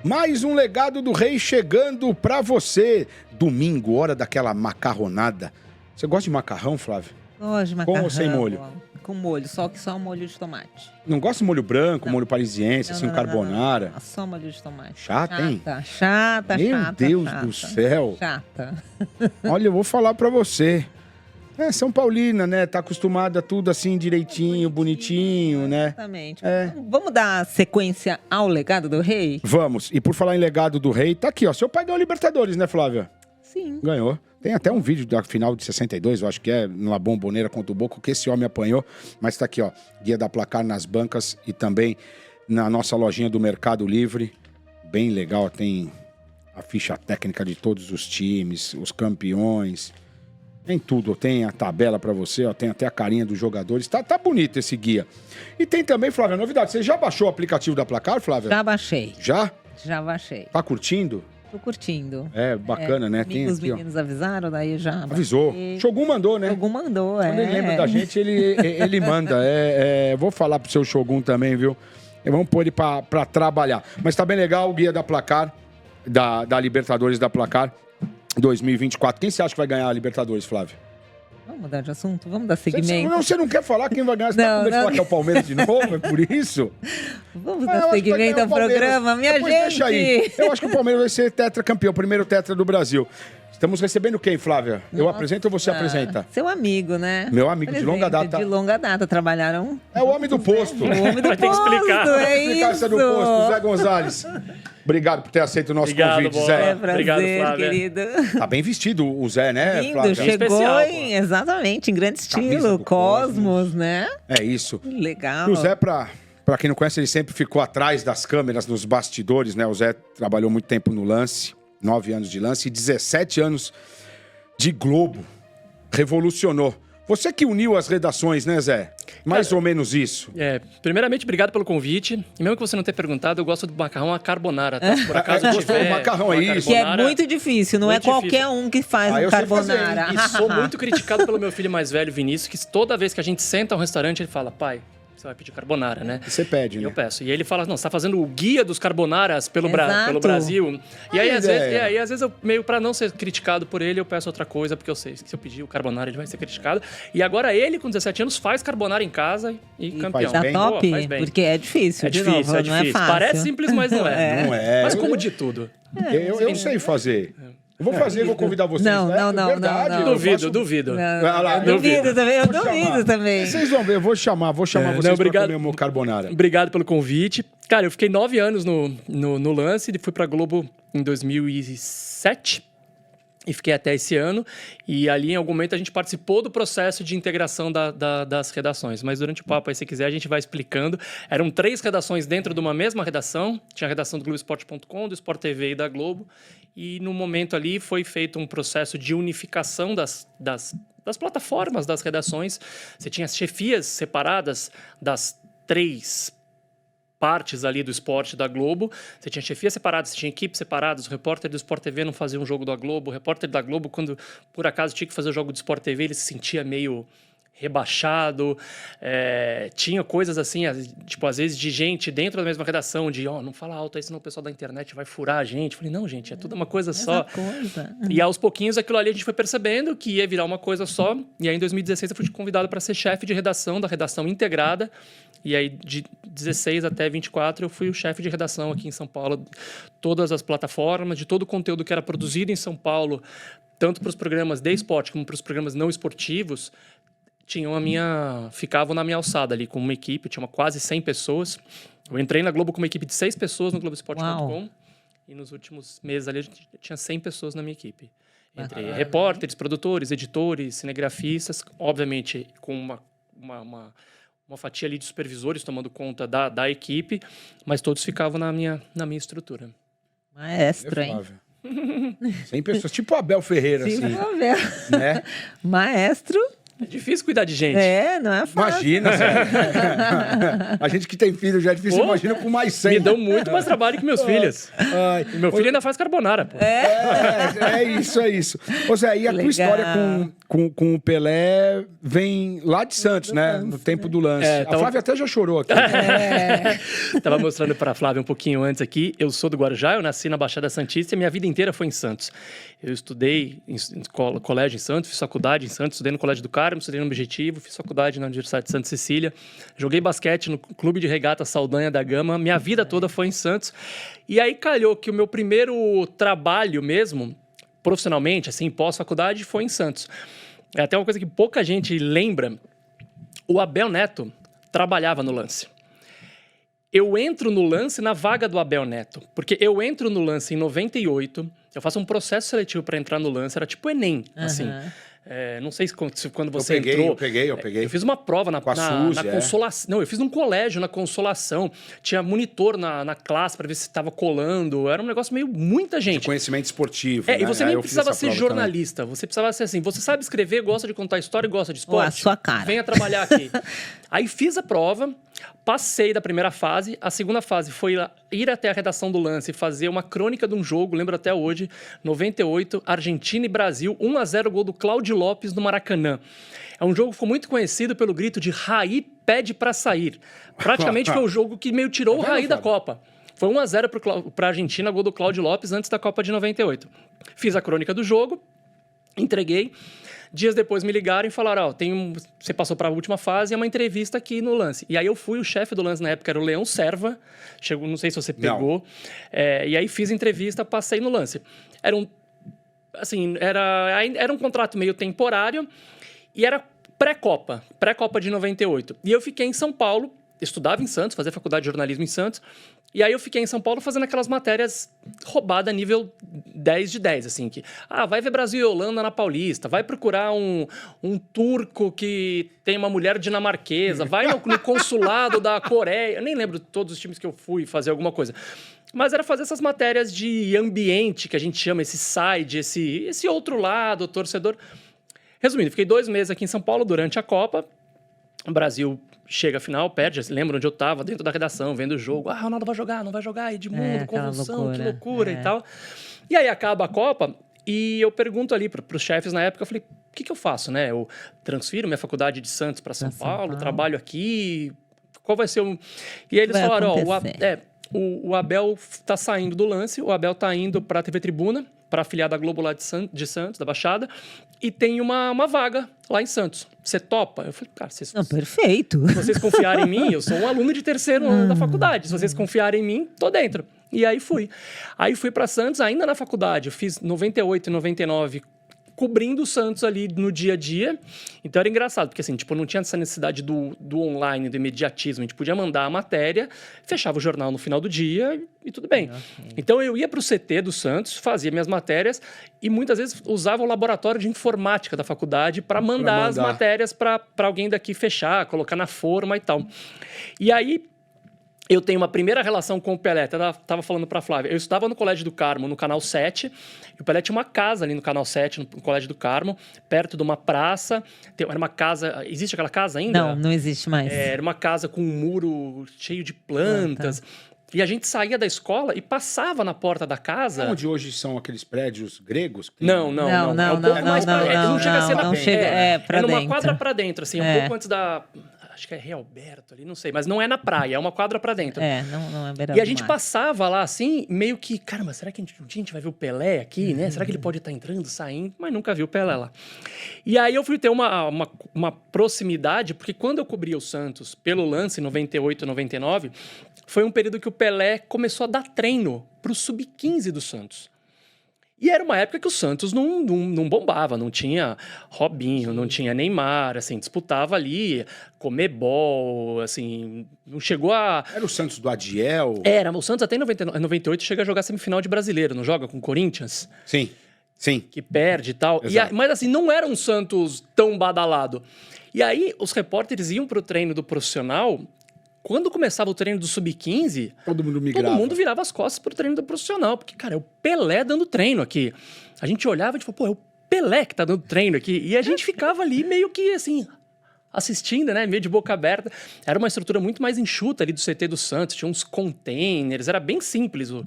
Mais um legado do rei chegando pra você. Domingo, hora daquela macarronada. Você gosta de macarrão, Flávio? Gosto de macarrão. Com ou sem molho? Com molho, só molho de tomate. Não gosta de molho branco, Não. molho parisiense, assim, um carbonara? Não. Só molho de tomate. Chata, hein? Chata. Meu Deus do céu. Chata. Olha, eu vou falar pra você. É, São Paulina, né? Tá acostumada a tudo assim, direitinho, bonitinho, né? Exatamente. É. Vamos dar sequência ao legado do rei? Vamos. E por falar em legado do rei, tá aqui, ó. Seu pai ganhou Libertadores, né, Flávia? Sim. Ganhou. Tem até um vídeo da final de 62, eu acho que é, numa Bomboneira contra o Boca, que esse homem apanhou. Mas tá aqui, ó. Guia da Placar nas bancas e também na nossa lojinha do Mercado Livre. Bem legal, tem a ficha técnica de todos os times, os campeões. Tem tudo, tem a tabela pra você, ó, tem até a carinha dos jogadores. Tá bonito esse guia. E tem também, Flávia, novidade. Você já baixou o aplicativo da Placar, Flávia? Já baixei. Já? Já baixei. Tá curtindo? Tô curtindo. É, bacana, né? Tem Os aqui, ó. meninos avisaram, daí já Avisou. baixei. Shogun mandou, né? Shogun mandou, Quando ele lembra da gente, ele manda. Vou falar pro seu Shogun também, viu? Vamos pôr ele pra trabalhar. Mas tá bem legal o guia da Placar, da Libertadores da Placar 2024. Quem você acha que vai ganhar a Libertadores, Flávio? Vamos mudar de assunto? Vamos dar seguimento? Você não quer falar quem vai ganhar? Você tá com medo de falar que é o Palmeiras de novo? É por isso? Vamos dar seguimento ao programa, minha Depois gente. deixa aí. Eu acho que o Palmeiras vai ser tetracampeão, primeiro tetra do Brasil. Estamos recebendo quem, Flávia? Eu apresento ou você apresenta? Seu amigo, né? Meu amigo de longa data. De longa data, trabalharam. É o homem do posto. O homem do Vai ter que posto, explicar. é Explicar isso. essa do posto, Zé Gonzalez. Obrigado por ter aceito o nosso convite, Bola. Zé. É prazer, Obrigado, Flávia. querido. Tá bem vestido o Zé, né, Lindo, Flávia? chegou Especial, exatamente, em grande Camisa estilo. do Cosmos, né? É isso. Legal. E o Zé, pra quem não conhece, ele sempre ficou atrás das câmeras, nos bastidores, né? O Zé trabalhou muito tempo no Lance, 9 anos de Lance e 17 anos de Globo. Revolucionou. Você que uniu as redações, né, Zé? Mais ou menos isso. Primeiramente, obrigado pelo convite. E mesmo que você não tenha perguntado, eu gosto do macarrão à carbonara, tá? Se por acaso gostou do tiver macarrão, é uma isso? Que é carbonara- muito difícil, não Muito é qualquer difícil. um que faz eu um sei fazer, carbonara. E sou muito criticado pelo meu filho mais velho, Vinícius, que toda vez que a gente senta ao restaurante, ele fala, pai, você vai pedir carbonara, né? Você pede, E né? eu peço. E ele fala, não, você tá fazendo o guia dos carbonaras pelo Exato. Brasil. E aí, Aí, às ideia. vezes, eu meio pra não ser criticado por ele, eu peço outra coisa, porque eu sei que se eu pedir o carbonara, ele vai ser criticado. E agora ele, com 17 anos, faz carbonara em casa e campeão. faz Tá bem? top? Boa, faz bem. Porque é difícil, É de difícil, novo, é não difícil. é fácil. Parece simples, mas não é. Não é. Mas como de tudo. Eu sei fazer. Eu vou fazer, vou convidar vocês. Não, É não, não, verdade, não, eu não. faço- Duvido. Não, Vai lá, eu duvido também, eu Vou duvido chamar. também. Vocês vão ver, eu vou chamar vocês não, pra obrigado. comer o meu carbonara. Obrigado pelo convite. Cara, eu fiquei 9 anos no Lance e fui pra Globo em 2007. E fiquei até esse ano. E ali, em algum momento, a gente participou do processo de integração das redações. Mas durante o papo, aí, se quiser, a gente vai explicando. Eram 3 redações dentro de uma mesma redação. Tinha a redação do Globoesporte.com, do Sport TV e da Globo. E, no momento ali, foi feito um processo de unificação das plataformas, das redações. Você tinha as chefias separadas das 3 partes ali do esporte da Globo. Você tinha chefia separada, você tinha equipes separadas. O repórter do Sport TV não fazia um jogo da Globo. O repórter da Globo, quando por acaso tinha que fazer o jogo do Sport TV, ele se sentia meio rebaixado. Tinha coisas assim, tipo, às vezes de gente dentro da mesma redação, de, não fala alto aí, senão o pessoal da internet vai furar a gente. Falei, não, gente, é tudo uma coisa só. Coisa. E aos pouquinhos aquilo ali a gente foi percebendo que ia virar uma coisa só. E aí em 2016 eu fui convidado para ser chefe de redação da redação integrada. E aí de 16 até 24 eu fui o chefe de redação aqui em São Paulo. Todas as plataformas, de todo o conteúdo que era produzido em São Paulo, tanto para os programas de esporte como para os programas não esportivos, ficavam na minha alçada ali com uma equipe, tinha quase 100 pessoas. Eu entrei na Globo com uma equipe de 6 pessoas no Globoesporte.com. E nos últimos meses ali, tinha 100 pessoas na minha equipe. Entre repórteres, produtores, editores, cinegrafistas, obviamente com uma fatia ali de supervisores tomando conta da equipe, mas todos ficavam na minha estrutura. Maestro, hein? 100 pessoas, tipo Abel Ferreira, Sim, assim. vamos ver. Né? Maestro. É difícil cuidar de gente. Não é fácil. Imagina, sério. A gente que tem filho já é difícil, Pô, imagina com mais 100. Me dão muito mais trabalho que meus filhos. Ai. E meu filho ainda faz carbonara, pô. É isso. Ô Zé, e a tua Legal. história com o Pelé vem lá de Santos, né? No tempo do lance. A Flávia até já chorou aqui. Tava mostrando pra Flávia um pouquinho antes aqui. Eu sou do Guarujá, eu nasci na Baixada Santista e a minha vida inteira foi em Santos. Eu estudei em colégio em Santos, fiz faculdade em Santos, estudei no Colégio do Carmo, estudei no Objetivo, fiz faculdade na Universidade de Santa Cecília, joguei basquete no Clube de Regata Saldanha da Gama, minha vida toda foi em Santos. E aí calhou que o meu primeiro trabalho mesmo, profissionalmente, assim, pós-faculdade, foi em Santos. É até uma coisa que pouca gente lembra, o Abel Neto trabalhava no Lance. Eu entro no Lance na vaga do Abel Neto, porque eu entro no Lance em 98, eu faço um processo seletivo para entrar no Lance, era tipo Enem, assim. Não sei se quando você entrou... Eu peguei. Eu fiz uma prova na Consolação. Não, eu fiz num colégio na Consolação. Tinha monitor na classe para ver se estava colando. Era um negócio meio... Muita gente. De conhecimento esportivo, né? E você nem precisava ser jornalista. Também. Você precisava ser assim. Você sabe escrever, gosta de contar história e gosta de esporte. A sua cara. Venha trabalhar aqui. Aí fiz a prova, passei da primeira fase. A segunda fase foi ir até a redação do Lance e fazer uma crônica de um jogo, lembro até hoje, 98, Argentina e Brasil, 1-0 gol do Cláudio Lopes no Maracanã. É um jogo que ficou muito conhecido pelo grito de Raí pede pra sair. Praticamente foi o jogo que meio tirou o Raí da Copa. Foi 1-0 pra Argentina, gol do Cláudio Lopes antes da Copa de 98. Fiz a crônica do jogo, entreguei. Dias depois me ligaram e falaram, você passou para a última fase e é uma entrevista aqui no Lance. E aí eu fui, o chefe do Lance na época era o Leão Serva, não sei se você pegou. E aí fiz entrevista, passei no Lance. Era um contrato meio temporário e era pré-Copa de 98. E eu fiquei em São Paulo, estudava em Santos, fazia faculdade de jornalismo em Santos. E aí eu fiquei em São Paulo fazendo aquelas matérias roubadas nível 10 de 10, assim, que... vai ver Brasil e Holanda na Paulista, vai procurar um turco que tem uma mulher dinamarquesa, vai no consulado da Coreia... Eu nem lembro todos os times que eu fui fazer alguma coisa. Mas era fazer essas matérias de ambiente, que a gente chama, esse side, esse outro lado, torcedor. Resumindo, fiquei 2 meses aqui em São Paulo durante a Copa. O Brasil... chega a final, perde, lembra onde eu tava, dentro da redação, vendo o jogo. Ronaldo vai jogar, não vai jogar, Edmundo, convulsão, que loucura e tal. E aí acaba a Copa e eu pergunto ali para os chefes na época, eu falei, o que eu faço, né? Eu transfiro minha faculdade de Santos para São Paulo, trabalho aqui, qual vai ser o... E aí eles falaram, o Abel tá saindo do Lance, o Abel tá indo para a TV Tribuna, para afiliar da Globo lá de Santos, da Baixada, e tem uma vaga lá em Santos. Você topa? Eu falei, cara, perfeito. Se vocês confiarem em mim, eu sou um aluno de 3º ano da faculdade. Se vocês confiarem em mim, tô dentro. E aí fui. Aí fui para Santos, ainda na faculdade. Eu fiz 98 e 99 cobrindo o Santos ali no dia a dia. Então era engraçado, porque assim, não tinha essa necessidade do online, do imediatismo. A gente podia mandar a matéria, fechava o jornal no final do dia e tudo bem. Então eu ia para o CT do Santos, fazia minhas matérias e muitas vezes usava o laboratório de informática da faculdade para mandar as matérias para alguém daqui fechar, colocar na forma e tal. E aí eu tenho uma primeira relação com o Pelé. Tava falando pra Flávia. Eu estudava no Colégio do Carmo, no Canal 7. E o Pelé tinha uma casa ali no Canal 7, no Colégio do Carmo, perto de uma praça. Era uma casa... Existe aquela casa ainda? Não existe mais. Era uma casa com um muro cheio de plantas. E a gente saía da escola e passava na porta da casa... Onde hoje são aqueles prédios gregos? Não. É um pouco mais pra... Não chega a ser na chega, é numa quadra pra dentro, assim. Um pouco antes da... Acho que é Realberto ali, não sei. Mas não é na praia, é uma quadra pra dentro. Não é beirada. E a gente passava lá, assim, meio que... Caramba, será que um dia a gente vai ver o Pelé aqui, né? Será que ele pode estar entrando, saindo? Mas nunca vi o Pelé lá. E aí eu fui ter uma proximidade, porque quando eu cobria o Santos pelo Lance, em 98, 99, foi um período que o Pelé começou a dar treino pro Sub-15 do Santos. E era uma época que o Santos não bombava, não tinha Robinho, não tinha Neymar, assim, disputava ali, Comebol, assim, não chegou a... Era o Santos do Adiel? Era, o Santos até em 98 chega a jogar semifinal de Brasileiro, não joga com o Corinthians? Sim. Que perde e tal. Mas assim, não era um Santos tão badalado. E aí, os repórteres iam pro treino do profissional... Quando começava o treino do Sub-15, todo mundo virava as costas pro treino do profissional. Porque, cara, é o Pelé dando treino aqui. A gente olhava e falou, é o Pelé que tá dando treino aqui. E a gente ficava ali meio que, assim, assistindo, né? Meio de boca aberta. Era uma estrutura muito mais enxuta ali do CT do Santos. Tinha uns containers, era bem simples o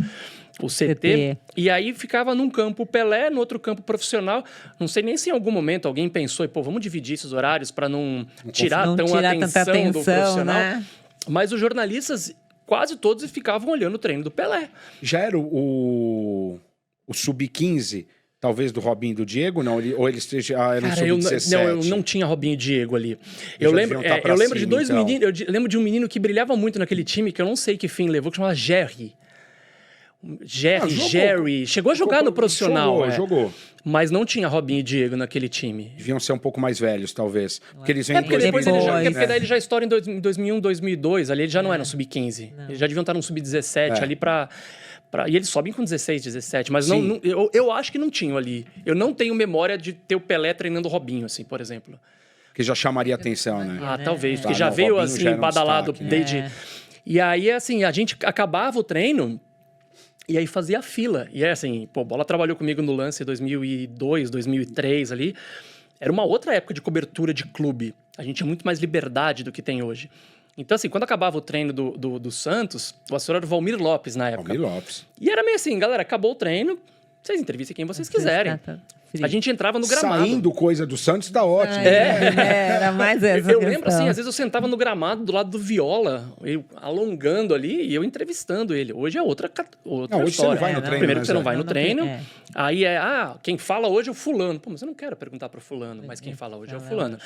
CT. E aí ficava num campo Pelé, no outro campo profissional. Não sei nem se em algum momento alguém pensou, pô, vamos dividir esses horários para não tirar tanta atenção do profissional. Né? Mas os jornalistas, quase todos, ficavam olhando o treino do Pelé. Já era o Sub-15... Talvez do Robinho e do Diego, não? Ou eles eram sub-17? Eu não tinha Robinho e Diego ali. Eu lembro de dois meninos. Eu lembro de um menino que brilhava muito naquele time, que eu não sei que fim levou, que chamava Jerry. Jerry. Chegou a jogar no profissional. Jogou. Mas não tinha Robinho e Diego naquele time. Deviam ser um pouco mais velhos, talvez. Porque eles porque depois porque daí ele já estoura em 2001, 2002. Ali eles já não eram sub-15. Eles já deviam estar no sub-17 ali para... E eles sobem com 16, 17, mas eu acho que não tinham ali. Eu não tenho memória de ter o Pelé treinando o Robinho, assim, por exemplo. Que já chamaria atenção, né? Talvez, porque já veio, assim, badalado desde... E aí, assim, a gente acabava o treino e aí fazia a fila. E assim, pô, Bola trabalhou comigo no Lance em 2002, 2003 ali. Era uma outra época de cobertura de clube. A gente tinha muito mais liberdade do que tem hoje. Então, assim, quando acabava o treino do Santos, o assessor era o Valmir Lopes na época. Valmir Lopes. E era meio assim, galera, acabou o treino, vocês entrevistem quem vocês quiserem. A gente entrava no gramado. Saindo coisa do Santos dá ótimo. Era mais essa Eu lembro, assim, às vezes eu sentava no gramado do lado do Viola, eu alongando ali e eu entrevistando ele. Hoje é outra hoje história. Você não vai no treino. Primeiro que você não vai no treino. Aí quem fala hoje é o fulano. Pô, mas eu não quero perguntar pro fulano, mas quem fala hoje é o fulano.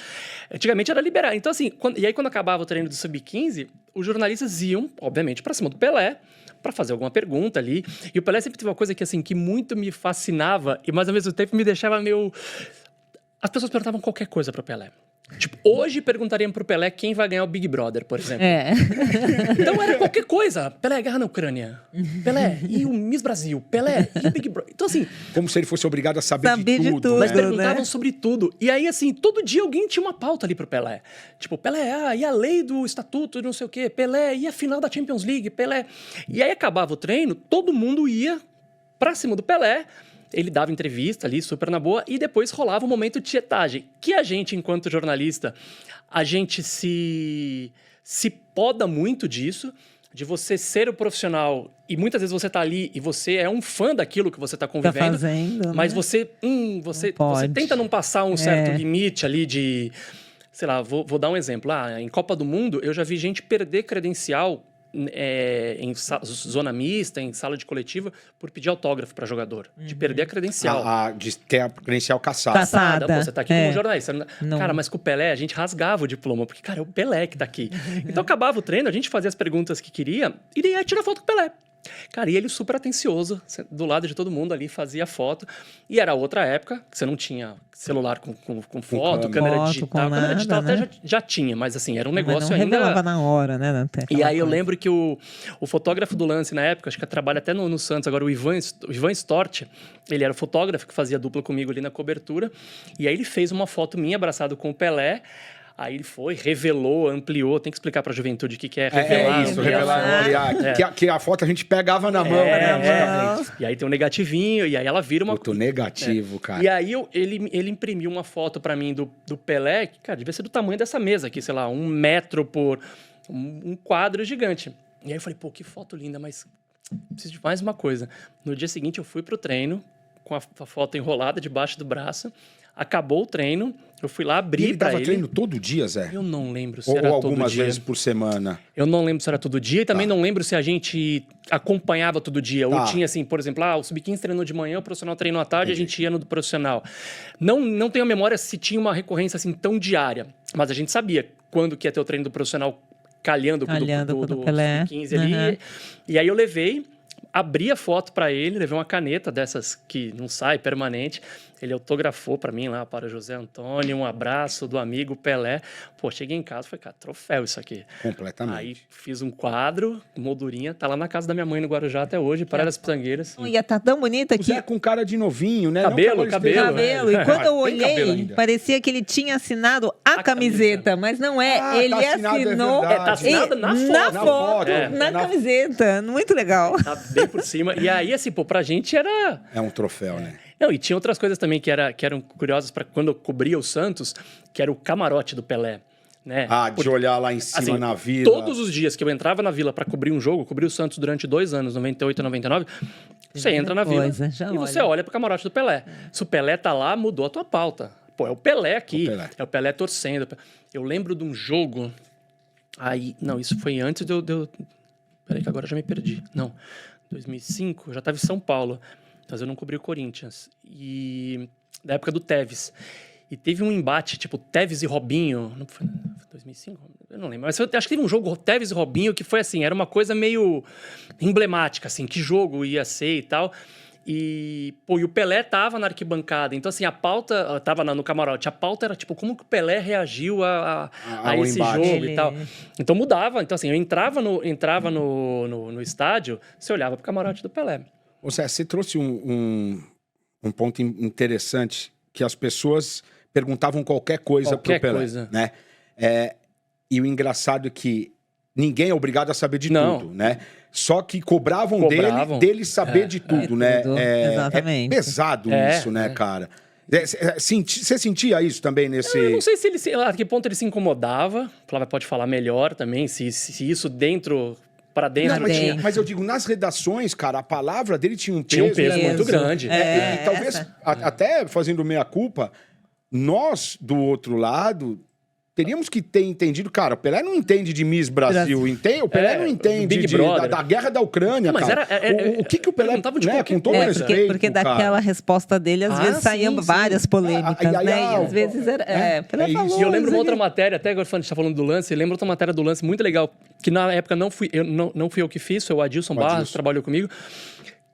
Antigamente era liberado. Então, assim, quando acabava o treino do Sub-15, os jornalistas iam, obviamente, pra cima do Pelé, para fazer alguma pergunta ali. E o Pelé sempre teve uma coisa que, assim, que muito me fascinava, mas ao mesmo tempo me deixava meio... As pessoas perguntavam qualquer coisa pro Pelé. Tipo, hoje perguntariam pro Pelé quem vai ganhar o Big Brother, por exemplo. Então era qualquer coisa. Pelé, guerra na Ucrânia. Pelé, e o Miss Brasil. Pelé, e o Big Brother. Então, assim... Como se ele fosse obrigado a saber de tudo. Mas perguntavam sobre tudo. E aí, assim, todo dia alguém tinha uma pauta ali pro Pelé. Tipo, Pelé, e a lei do estatuto, não sei o quê. Pelé, e a final da Champions League. Pelé. E aí acabava o treino, todo mundo ia pra cima do Pelé. Ele dava entrevista ali, super na boa, e depois rolava um momento de tietagem. Que a gente, enquanto jornalista, a gente se poda muito disso, de você ser o profissional, e muitas vezes você tá ali e você é um fã daquilo que você tá convivendo. Tá fazendo, mas né? você tenta não passar um certo limite ali de... Sei lá, vou dar um exemplo. Em Copa do Mundo, eu já vi gente perder credencial em zona mista, em sala de coletiva, por pedir autógrafo para jogador. De perder a credencial. De ter a credencial caçada. Pô, você tá aqui como jornalista. Cara, mas com o Pelé, a gente rasgava o diploma, porque, cara, é o Pelé que tá aqui. Então, acabava o treino, a gente fazia as perguntas que queria e ia tirar foto com o Pelé. Cara, e ele super atencioso, do lado de todo mundo ali, fazia foto. E era outra época, que você não tinha celular com foto, câmera digital. Câmera digital até já tinha, mas assim, era um negócio ainda... revelava na hora, né? E aí eu lembro que o fotógrafo do Lance na época, acho que trabalha até no Santos agora, o Ivan Stort, ele era o fotógrafo que fazia dupla comigo ali na cobertura. E aí ele fez uma foto minha abraçado com o Pelé. Aí ele foi, revelou, ampliou. Tem que explicar pra juventude o que é revelar. Revelar. Que a foto a gente pegava na mão, né? E aí tem um negativinho, e aí ela vira uma... Muito negativo, cara. E aí ele imprimiu uma foto pra mim do Pelé, que, cara, devia ser do tamanho dessa mesa aqui, sei lá, 1 metro por... Um quadro gigante. E aí eu falei, pô, que foto linda, mas preciso de mais uma coisa. No dia seguinte eu fui pro treino, com a foto enrolada debaixo do braço. Acabou o treino, eu fui lá abrir pra ele. Ele dava treino todo dia, Zé? Eu não lembro se era todo dia. Ou algumas vezes por semana? Eu não lembro se era todo dia e também não lembro se a gente acompanhava todo dia. Ou tinha assim, por exemplo, o Sub-15 treinou de manhã, o profissional treinou à tarde, a gente ia no do profissional. Não tenho a memória se tinha uma recorrência assim tão diária, mas a gente sabia quando que ia ter o treino do profissional calhando com o do Sub-15 ali. E aí eu abri a foto pra ele, levei uma caneta dessas que não sai, permanente. Ele autografou pra mim lá, para José Antônio, um abraço do amigo Pelé. Pô, cheguei em casa e falei, cara, troféu isso aqui. Completamente. Aí fiz um quadro, moldurinha, tá lá na casa da minha mãe no Guarujá até hoje, Praia das Pitangueiras. Ia tá tão bonita aqui. Zé com cara de novinho, né? Cabelo. E quando eu olhei, parecia que ele tinha assinado a camiseta, mas não é. Ele assinou. Tá assinado na foto. Na camiseta. Muito legal. Tá bem por cima. E aí, assim, pô, pra gente era... É um troféu, né? Não, e tinha outras coisas também que eram curiosas para quando eu cobria o Santos, que era o camarote do Pelé. Né? De olhar lá em cima assim, na Vila. Todos os dias que eu entrava na Vila para cobrir um jogo, eu cobri o Santos durante 2 anos, 98 e 99, você entra na Vila e você olha pro camarote do Pelé. Se o Pelé tá lá, mudou a tua pauta. Pô, é o Pelé aqui, é o Pelé torcendo. Eu lembro de um jogo... Não, isso foi antes de eu... Peraí que agora eu já me perdi. Não, 2005, eu já estava em São Paulo, mas eu não cobri o Corinthians. E da época do Tevez. E teve um embate, tipo, Tevez e Robinho. Não foi 2005? Eu não lembro. Mas acho que teve um jogo Tevez e Robinho que foi assim, era uma coisa meio emblemática, assim, que jogo ia ser e tal. E o Pelé tava na arquibancada. Então, assim, a pauta... Tava no camarote. A pauta era, tipo, como que o Pelé reagiu a esse jogo e tal. Então, mudava. Então, assim, eu entrava no estádio, você olhava pro camarote do Pelé. Você trouxe um ponto interessante, que as pessoas perguntavam qualquer coisa pro Pelé. Né? E o engraçado é que ninguém é obrigado a saber de tudo, né? Só que cobravam. dele saber de tudo, né? Exatamente. É pesado isso, né, cara? Você sentia isso também nesse... Eu não sei se a que ponto ele se incomodava. Flávia pode falar melhor também, se isso para dentro... Mas eu digo, nas redações, cara, a palavra dele tinha um peso... Tinha um peso muito grande. E talvez, até fazendo meia-culpa, nós, do outro lado... Teríamos que ter entendido, cara, o Pelé não entende de Miss Brasil, entende? O Pelé não entende da guerra da Ucrânia, mas cara. O que o Pelé... com todo respeito, porque daquela resposta dele, às vezes saíam várias polêmicas, né? E às vezes era... Pelé falou, e eu lembro uma outra matéria, até agora a gente tá falando do lance, eu lembro outra matéria do lance muito legal, que na época não fui eu que fiz, foi o Adilson Barros, trabalhou comigo.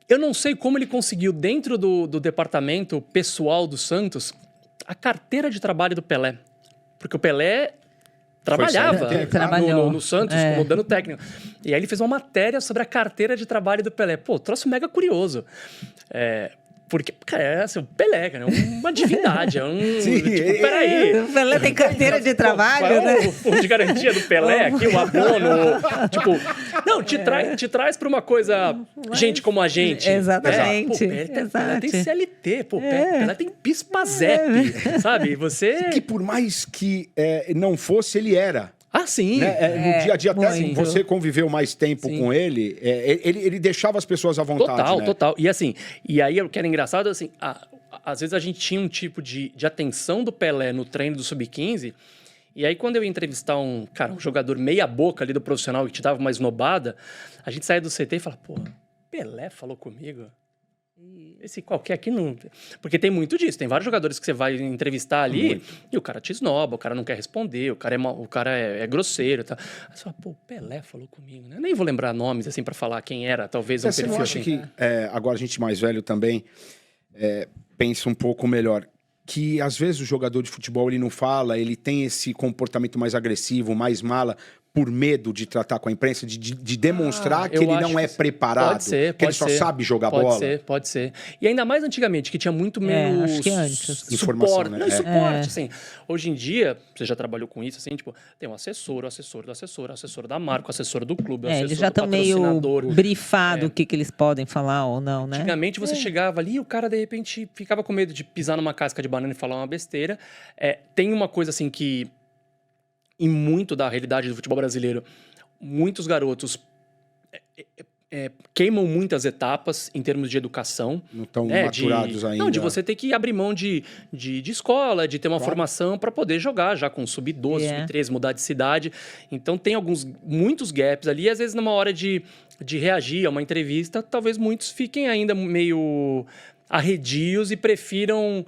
Eu não sei como ele conseguiu, dentro do departamento pessoal do Santos, a carteira de trabalho do Pelé. Porque o Pelé trabalhava no Santos como dando técnico. E aí ele fez uma matéria sobre a carteira de trabalho do Pelé. Pô, troço mega curioso. Porque, cara, o Pelé, cara, é uma divindade. Peraí. O Pelé tem carteira de trabalho, né? O fundo de garantia do Pelé aqui, o abono. Não, te traz pra uma coisa, gente como a gente. Exatamente. Pelé tem CLT, Pelé tem PIS/PASEP, sabe? Você... Que por mais que não fosse, ele era. Sim. Né? No dia a dia, até você conviveu mais tempo com ele, ele deixava as pessoas à vontade. Total. E assim, aí o que era engraçado, assim, às vezes a gente tinha um tipo de atenção do Pelé no treino do Sub-15, e aí quando eu ia entrevistar um jogador meia boca ali do profissional que te dava uma esnobada, a gente saía do CT e falava, Pelé falou comigo? Esse qualquer aqui não... Porque tem muito disso. Tem vários jogadores que você vai entrevistar ali e o cara te esnoba, o cara não quer responder, o cara é grosseiro. Tá? Aí você fala, o Pelé falou comigo, né? Nem vou lembrar nomes assim pra falar quem era, talvez um perfil não acha que agora a gente mais velho também pensa um pouco melhor. Que às vezes o jogador de futebol ele não fala, ele tem esse comportamento mais agressivo, mais mala, por medo de tratar com a imprensa, de demonstrar que ele não é preparado, que ele só sabe jogar bola. Pode ser. E ainda mais antigamente, que tinha muito menos acho que antes. Informação, né? Suporte, assim. Hoje em dia, você já trabalhou com isso, assim, tipo, tem um assessor, o assessor do assessor, o assessor da marca, o assessor do clube, o assessor eles já estão meio brifados o que eles podem falar ou não, né? Antigamente você chegava ali e o cara, de repente, ficava com medo de pisar numa casca de banana e falar uma besteira. Tem uma coisa, assim, que... E muito da realidade do futebol brasileiro, muitos garotos queimam muitas etapas em termos de educação. Não estão maturados ainda. Não, de você ter que abrir mão de escola, de ter uma formação para poder jogar já com sub-12, sub-13, mudar de cidade. Então tem muitos gaps ali. E às vezes numa hora de reagir a uma entrevista, talvez muitos fiquem ainda meio... arredios e prefiram...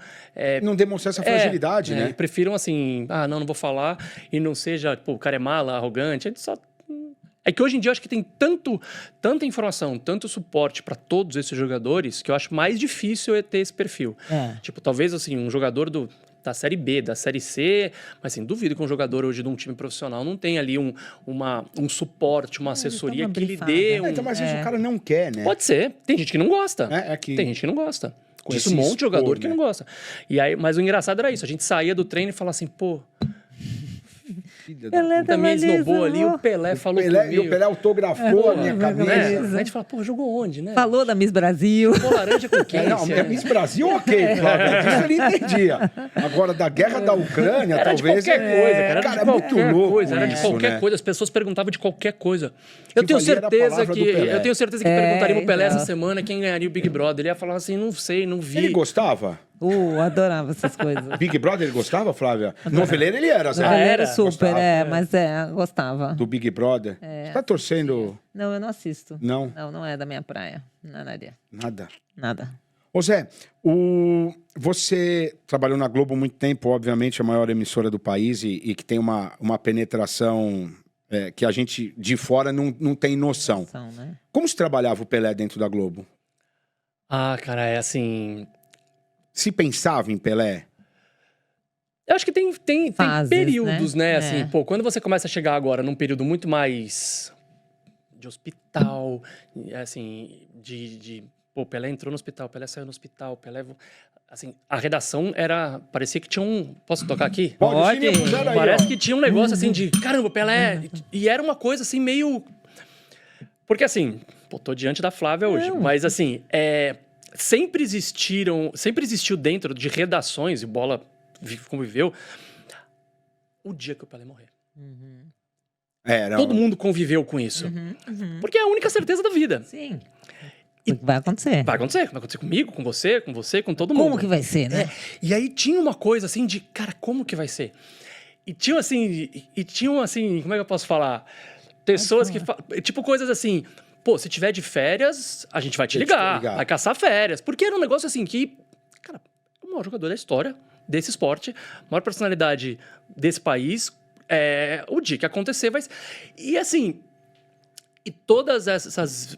não demonstrar essa fragilidade, né? Prefiram assim, não vou falar, e não seja, o cara é mala, arrogante, É que hoje em dia eu acho que tem tanta informação, tanto suporte para todos esses jogadores, que eu acho mais difícil ter esse perfil. Talvez assim, um jogador da Série B, da Série C, mas assim, duvido que um jogador hoje de um time profissional não tenha ali um suporte, uma assessoria que lhe dê Então, mas às vezes o cara não quer, né? Pode ser. Tem gente que não gosta. Tem gente que não gosta. Conheço um monte de jogador que não gosta. E aí, mas o engraçado era isso. A gente saía do treino e falava assim, Pelé também esnobou ali, o Pelé falou comigo. E o Pelé autografou a minha camisa. A gente fala, pô, jogou onde, né? Falou da Miss Brasil. Jogou laranja com quem? Não, Miss Brasil, ok, Flávia. Isso ele entendia. Agora, da guerra da Ucrânia, era talvez... de qualquer coisa, cara. Cara, é muito louco Era de qualquer coisa. As pessoas perguntavam de qualquer coisa. Eu tenho certeza que perguntaria pro Pelé essa semana quem ganharia o Big Brother. Ele ia falar assim, não sei, não vi. Ele gostava? Adorava essas coisas. Big Brother ele gostava, Flávia? Noveleiro ele era, Zé. Noveleiro super, gostava, mas gostava. Do Big Brother? Você tá torcendo? Não, eu não assisto. Não? Não é da minha praia. Nada. Ô Zé, você trabalhou na Globo há muito tempo, obviamente a maior emissora do país e que tem uma penetração que a gente de fora não tem noção. Né? Como se trabalhava o Pelé dentro da Globo? Ah, cara, é assim... Se pensava em Pelé? Eu acho que tem fases, períodos, né? Assim, pô, quando você começa a chegar agora num período muito mais de hospital, assim, pô, Pelé entrou no hospital, Pelé saiu no hospital, Pelé... Assim, a redação parecia que tinha um... Posso tocar aqui? Pode. Parece que tinha um negócio assim de, caramba, Pelé... E era uma coisa assim meio... Porque assim, pô, tô diante da Flávia hoje, mas assim, sempre existiu dentro de redações, e Bola conviveu, o dia que o Pelé morrer. Todo mundo conviveu com isso. Porque é a única certeza da vida. Sim. Vai acontecer. Vai acontecer comigo, com você, com todo mundo. Como que vai ser, né? E aí tinha uma coisa assim de, cara, como que vai ser? E tinham assim, como é que eu posso falar? Pessoas que tipo coisas assim, pô, se tiver de férias, a gente vai te ligar, vai caçar férias. Porque era um negócio assim que, cara, o maior jogador da história desse esporte, a maior personalidade desse país, o dia que acontecer vai... E assim, e todas essas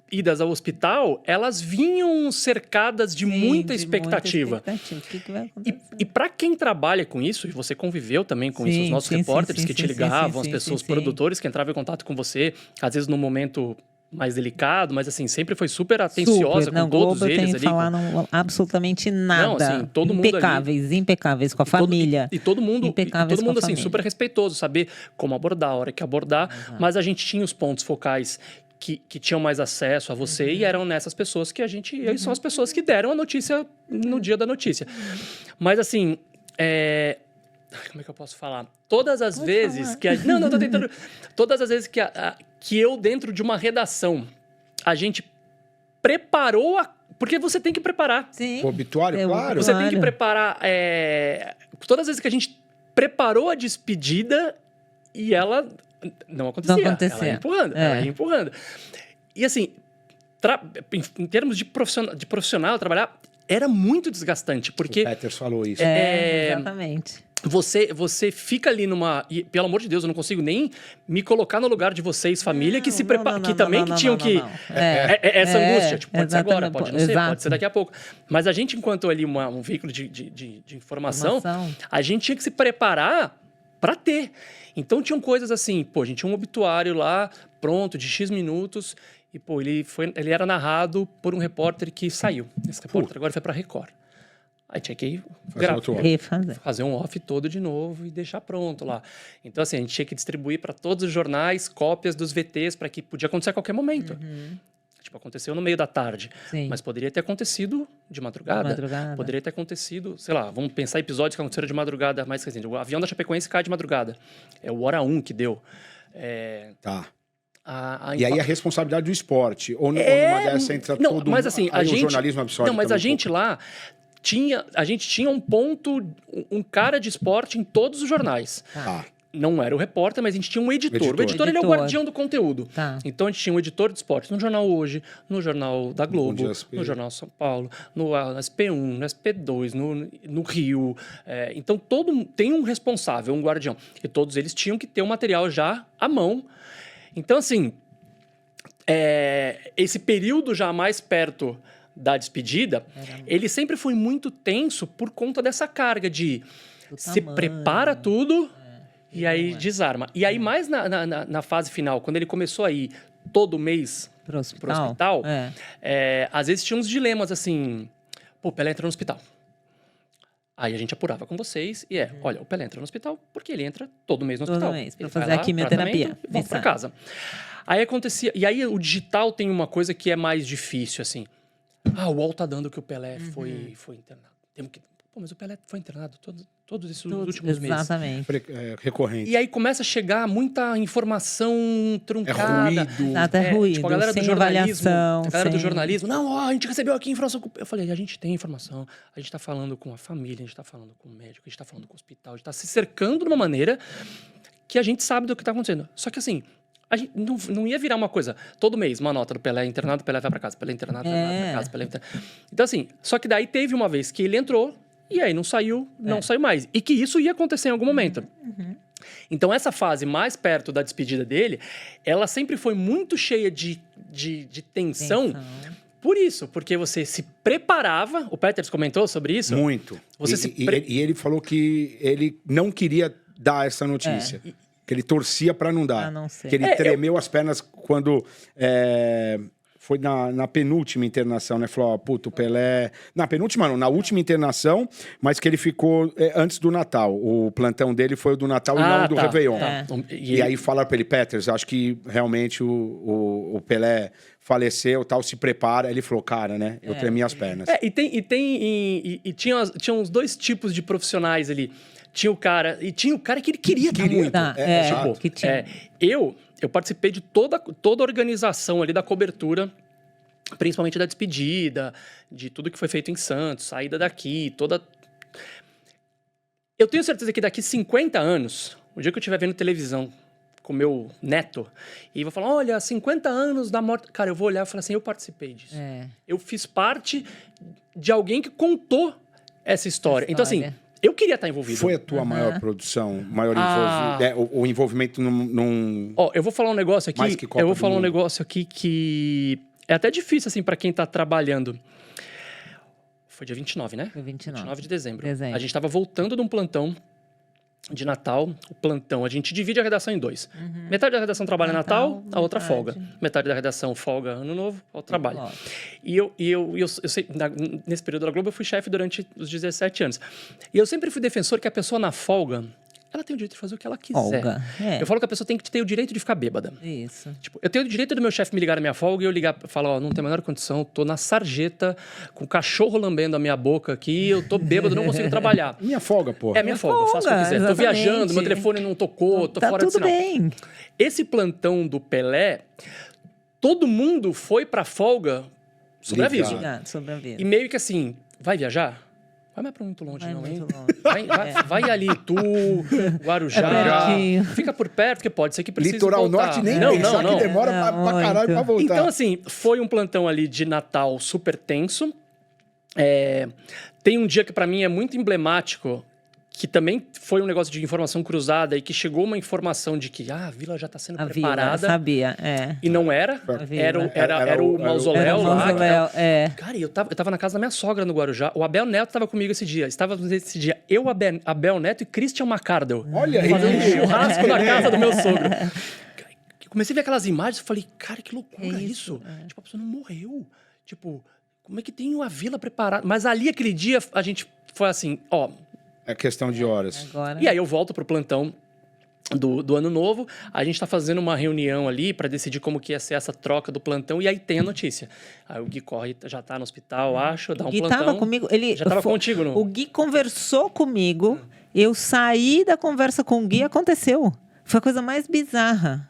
idas ao hospital, elas vinham cercadas de muita expectativa. O que vai acontecer? E para quem trabalha com isso, e você conviveu também com isso, os nossos repórteres que te ligavam, as pessoas, produtores que entravam em contato com você, às vezes num momento mais delicado, mas assim, sempre foi super atenciosa com todos Globo eles ali. Não falaram absolutamente nada. Não, assim, todo mundo impecáveis com a família. E todo mundo assim, super respeitoso, saber como abordar, a hora que abordar, mas a gente tinha os pontos focais que tinham mais acesso a você e eram nessas pessoas que e são as pessoas que deram a notícia no dia da notícia. Mas assim, como é que eu posso falar? Todas as vezes que... Não, tô tentando... Todas as vezes que eu, dentro de uma redação, a gente preparou porque você tem que preparar. Sim. O obituário, claro. Você tem que preparar... Todas as vezes que a gente preparou a despedida e ela... Não acontecia. Ela ia empurrando. E assim, em termos de profissional, trabalhar, era muito desgastante, porque... O Peters falou isso. Exatamente. Você fica ali numa... E, pelo amor de Deus, eu não consigo nem me colocar no lugar de vocês, família, que se preparam, que também tinham que... Essa angústia, tipo, pode ser agora, pode não ser, pode ser daqui a pouco. Mas a gente, enquanto ali um veículo de informação, a gente tinha que se preparar para ter. Então tinham coisas assim, pô, a gente tinha um obituário lá, pronto, de X minutos, e pô, ele era narrado por um repórter que saiu. Esse repórter agora foi para Record. Aí tinha que fazer um off todo de novo e deixar pronto lá. Então assim, a gente tinha que distribuir para todos os jornais cópias dos VTs para que podia acontecer a qualquer momento. Tipo, aconteceu no meio da tarde. Sim. Mas poderia ter acontecido de madrugada. Poderia ter acontecido, sei lá, vamos pensar em episódios que aconteceram de madrugada mais recente. O avião da Chapecoense cai de madrugada. É o hora 1 que deu. Tá. E aí a responsabilidade do esporte. Ou numa dessa entra todo mundo. Mas assim, o jornalismo absorve. Não, mas a gente lá a gente tinha um ponto, um cara de esporte em todos os jornais. Não era o repórter, mas a gente tinha um editor. O editor ele é o guardião do conteúdo. Então a gente tinha um editor de esporte no Jornal Hoje, no Jornal da Globo, no Jornal São Paulo, no SP1, no SP2, no Rio. Então tem um responsável, um guardião. E todos eles tinham que ter o material já à mão. Então, assim, esse período já mais perto da despedida, ele sempre foi muito tenso por conta dessa carga de se prepara tudo... E aí desarma. E aí, mais na fase final, quando ele começou a ir todo mês pro hospital, às vezes tinha uns dilemas assim... Pô, Pelé entrou no hospital. Aí a gente apurava com vocês e olha, o Pelé entra no hospital porque ele entra todo mês no hospital. Todo mês, pra fazer a quimioterapia. Vamos pra casa. Aí acontecia... E aí o digital tem uma coisa que é mais difícil, assim. O UOL tá dando que o Pelé foi internado. Temos que... Pô, mas o Pelé foi internado todos esses últimos meses. Exatamente. Recorrente. E aí começa a chegar muita informação truncada. É ruído. Exato, é ruído. Tipo, a galera sem do jornalismo. avaliação. A galera do jornalismo. Não, a gente recebeu aqui informação. Eu falei, a gente tem informação. A gente tá falando com a família, a gente tá falando com o médico, a gente tá falando com o hospital. A gente tá se cercando de uma maneira que a gente sabe do que tá acontecendo. Só que assim... A gente não ia virar uma coisa, todo mês, uma nota do Pelé internado, Pelé vai pra casa, Pelé internado, Pelé vai pra casa, Pelé internado. Então assim, só que daí teve uma vez que ele entrou e aí não saiu mais. E que isso ia acontecer em algum momento. Então essa fase mais perto da despedida dele, ela sempre foi muito cheia de tensão. Por isso, porque você se preparava, o Peters comentou sobre isso? Muito. E ele falou que ele não queria dar essa notícia. Que ele torcia para não dar. Que ele tremeu as pernas quando foi na penúltima internação, né? Falou, puto, o Pelé... Na penúltima não, na última internação, mas que ele ficou antes do Natal. O plantão dele foi o do Natal e não do Réveillon. E aí falaram para ele, Peters, acho que realmente o Pelé faleceu, tal, se prepara. Ele falou, cara, né? Eu tremi as pernas. Tinha uns dois tipos de profissionais ali. Tinha o cara que ele queria estar muito. Eu participei de toda a organização ali da cobertura, principalmente da despedida, de tudo que foi feito em Santos, saída daqui, toda... Eu tenho certeza que daqui 50 anos, o dia que eu estiver vendo televisão com meu neto, e vou falar, olha, 50 anos da morte... Cara, eu vou olhar e falar assim, eu participei disso. Eu fiz parte de alguém que contou essa história. Então, assim... Eu queria estar envolvido. Foi a tua maior produção, maior envolvimento, o envolvimento num... eu vou falar um negócio aqui. Eu vou falar um negócio aqui que é até difícil, assim, para quem tá trabalhando. Foi dia 29, né? Foi 29 de dezembro. A gente tava voltando de um plantão de Natal. O plantão, a gente divide a redação em dois. Metade da redação trabalha Natal, a outra folga. Metade da redação folga Ano Novo, a outra trabalha. E eu sei, nesse período da Globo, eu fui chefe durante os 17 anos. E eu sempre fui defensor que a pessoa na folga, ela tem o direito de fazer o que ela quiser. Eu falo que a pessoa tem que ter o direito de ficar bêbada. Isso. Tipo, eu tenho o direito do meu chefe me ligar na minha folga e eu ligar e falar, não tem a menor condição, tô na sarjeta, com o cachorro lambendo a minha boca aqui, eu tô bêbado, não consigo trabalhar. Minha folga, pô. É minha folga, eu faço o que eu quiser. Exatamente. Tô viajando, meu telefone não tocou, tô fora de sinal. Tá tudo bem. Esse plantão do Pelé, todo mundo foi pra folga sobre aviso. E meio que assim, vai viajar? Vai mais pra muito longe, não, hein? Vai ali, Guarujá. Fica por perto, porque pode ser que precise Litoral voltar. Norte nem pensar que demora pra caralho pra voltar. Então, assim, foi um plantão ali de Natal super tenso. Tem um dia que pra mim é muito emblemático, que também foi um negócio de informação cruzada e que chegou uma informação de que a vila já está sendo preparada. Eu sabia, E não era. Era o mausoléu lá. Cara, eu tava na casa da minha sogra no Guarujá. O Abel Neto estava comigo esse dia. Estávamos esse dia eu, Abel Neto e Christian McCardle. Olha aí. Fazendo um churrasco na casa do meu sogro. Comecei a ver aquelas imagens e falei, cara, que loucura isso. Tipo, a pessoa não morreu. Tipo, como é que tem uma vila preparada? Mas ali, aquele dia, a gente foi assim, É questão de horas. Agora... E aí eu volto pro plantão do Ano Novo. A gente tá fazendo uma reunião ali para decidir como que ia ser essa troca do plantão. E aí tem a notícia. Aí o Gui corre, já tá no hospital, acho, dá um plantão. O Gui tava comigo. Já tava contigo, não? O Gui conversou comigo. Eu saí da conversa com o Gui e aconteceu. Foi a coisa mais bizarra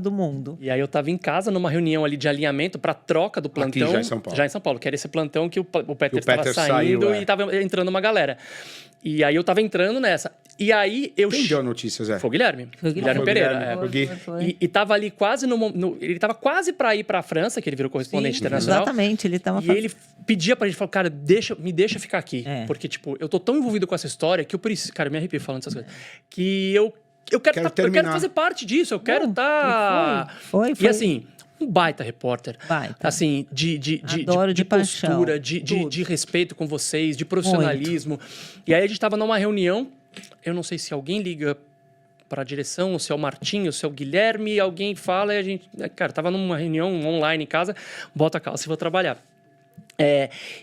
do mundo. E aí eu tava em casa numa reunião ali de alinhamento pra troca do plantão. Aqui, já em São Paulo. Já em São Paulo, que era esse plantão que o Peters tava saindo e tava entrando uma galera. E aí eu tava entrando nessa. E aí eu... Quem deu a notícia, Zé? Foi o Guilherme. Guilherme Pereira. E tava ali quase ele tava quase pra ir pra França, que ele virou correspondente internacional. Exatamente, ele tava... E ele pedia pra gente, falou, cara, me deixa ficar aqui. Porque, tipo, eu tô tão envolvido com essa história que eu preciso... Cara, eu me arrepio falando essas coisas. Que eu quero fazer parte disso, eu quero estar... Foi. E assim, um baita repórter. Assim, de postura, de respeito com vocês, de profissionalismo. Muito. E aí a gente tava numa reunião, eu não sei se alguém liga para a direção, se é o Martinho, se é o Guilherme, alguém fala e a gente... Cara, tava numa reunião online em casa, bota a calça e vou trabalhar.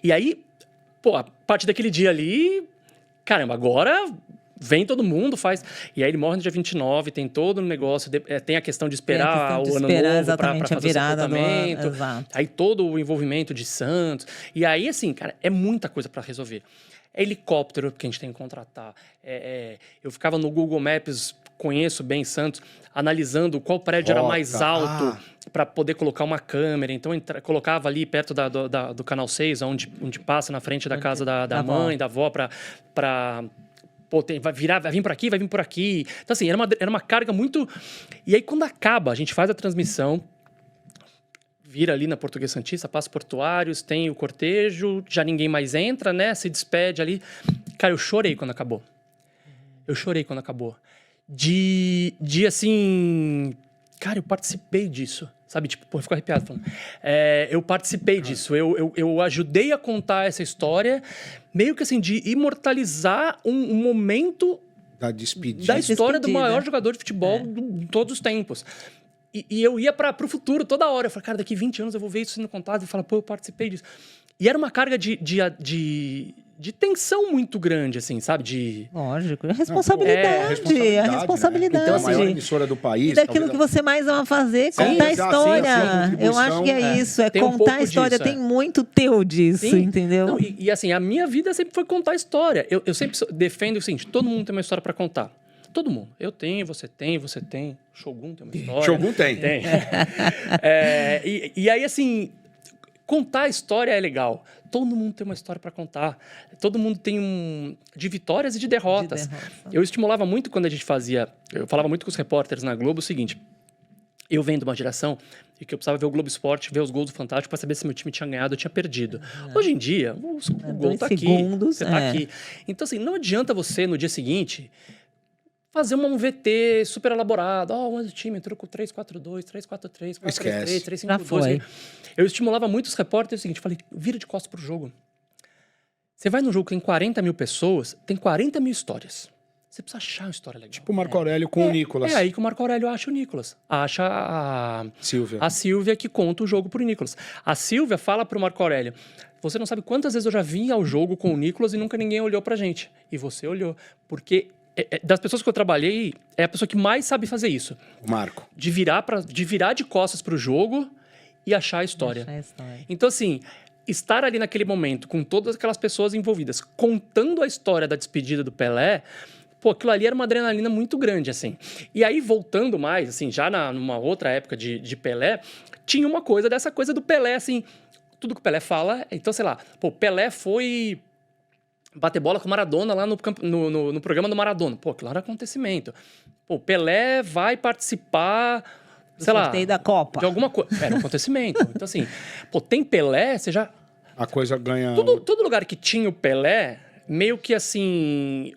E aí... pô, a partir daquele dia ali, caramba, agora vem todo mundo, faz... E aí ele morre no dia 29, tem todo o negócio, tem a questão de esperar o ano novo pra fazer o sepultamento. Exato. Aí todo o envolvimento de Santos. E aí, assim, cara, é muita coisa pra resolver. É helicóptero que a gente tem que contratar. Eu ficava no Google Maps, conheço bem Santos, analisando qual prédio era mais alto para poder colocar uma câmera. Então, colocava ali perto do Canal 6, onde passa na frente da casa da mãe, da avó, para pô, vai vir por aqui, vai vir por aqui. Então, assim, era uma carga muito... E aí, quando acaba, a gente faz a transmissão, vira ali na Português Santista, passa Portuários, tem o cortejo, já ninguém mais entra, né? Se despede ali. Cara, eu chorei quando acabou. De assim... Cara, eu participei disso. Sabe, tipo, pô, eu fico arrepiado falando. Eu participei disso. Eu ajudei a contar essa história, meio que assim, de imortalizar um momento da despedida. Da história do maior jogador de futebol de todos os tempos. E eu ia pro futuro toda hora. Eu falei, cara, daqui 20 anos eu vou ver isso sendo contado. E falar, pô, eu participei disso. E era uma carga de tensão muito grande, assim, sabe? Lógico, é responsabilidade. Né? A responsabilidade. Então, a maior emissora do país. E daquilo que você mais ama fazer, contar a história. Eu acho que é isso, contar a história. Tem muito teu disso, entendeu? Não, e assim, a minha vida sempre foi contar a história. Eu sempre defendo o seguinte, todo mundo tem uma história para contar. Todo mundo. Eu tenho, você tem. Shogun tem uma história. Shogun tem. E aí, assim, contar a história é legal. Todo mundo tem uma história para contar. Todo mundo tem de vitórias e de derrotas. Eu estimulava muito quando a gente fazia... Eu falava muito com os repórteres na Globo o seguinte. Eu venho de uma geração e que eu precisava ver o Globo Esporte, ver os gols do Fantástico para saber se meu time tinha ganhado ou tinha perdido. Hoje em dia, o gol tá aqui. Você tá aqui. Então, assim, não adianta você, no dia seguinte... fazer um VT super elaborado. O time entrou com 3-4-2, 3-4-3, 4-3-3, 3-5-2. Eu estimulava muito os repórteres. É o seguinte, falei, vira de costas pro jogo. Você vai num jogo que tem 40 mil pessoas, tem 40 mil histórias. Você precisa achar uma história legal. Tipo o Marco Aurélio com o Nicolas. É aí que o Marco Aurélio acha o Nicolas. Acha a Silvia que conta o jogo pro Nicolas. A Silvia fala pro Marco Aurélio, você não sabe quantas vezes eu já vim ao jogo com o Nicolas e nunca ninguém olhou pra gente. E você olhou. Porque... das pessoas que eu trabalhei, é a pessoa que mais sabe fazer isso. O Marco. De virar de costas pro jogo e achar a história. Então, assim, estar ali naquele momento com todas aquelas pessoas envolvidas, contando a história da despedida do Pelé, pô, aquilo ali era uma adrenalina muito grande, assim. E aí, voltando mais, assim, já numa outra época de Pelé, tinha uma coisa dessa coisa do Pelé, assim, tudo que o Pelé fala, então, sei lá, pô, Pelé foi... bater bola com o Maradona lá no programa do Maradona. Pô, aquilo era acontecimento. Pô, Pelé vai participar, sei lá... sorteio da Copa. De alguma coisa. Era um acontecimento. Então, assim, pô, tem Pelé, você já... A coisa ganha... Todo lugar que tinha o Pelé, meio que assim...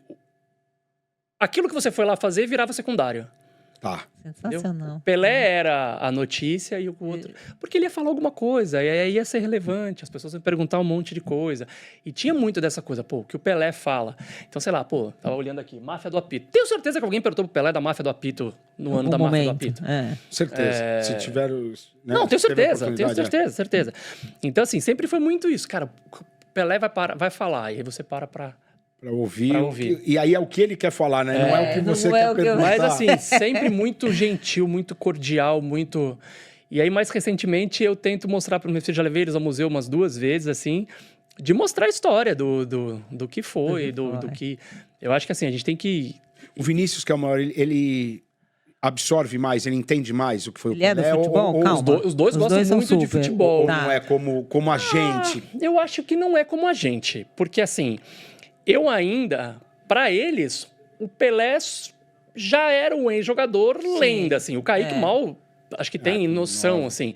aquilo que você foi lá fazer virava secundário. Tá. Sensacional. Pelé era a notícia e o outro... porque ele ia falar alguma coisa, e aí ia ser relevante, as pessoas iam perguntar um monte de coisa. E tinha muito dessa coisa, pô, o que o Pelé fala. Então, sei lá, pô, tava olhando aqui, Máfia do Apito. Tenho certeza que alguém perguntou pro Pelé da Máfia do Apito no ano da Máfia do Apito. Certeza. Se tiver... Né, não, tenho certeza. Então, assim, sempre foi muito isso. Cara, o Pelé vai falar, e aí você para pra ouvir. E aí é o que ele quer falar, né? Não é o que você quer perguntar. Mas assim, sempre muito gentil, muito cordial, muito... E aí, mais recentemente, eu tento mostrar para meus filhos, já levei eles ao museu umas 2 vezes, assim, de mostrar a história do que foi, do que... Eu acho que assim, a gente tem que... O Vinícius, que é o maior, ele absorve mais, ele entende mais o que foi o Pelé? Ele é do futebol? Calma. Os dois gostam muito de futebol. Ou não é como a gente? Eu acho que não é como a gente, porque assim... Eu ainda, para eles, o Pelé já era um ex-jogador lenda, assim. O Kaique mal, acho que tem noção, assim.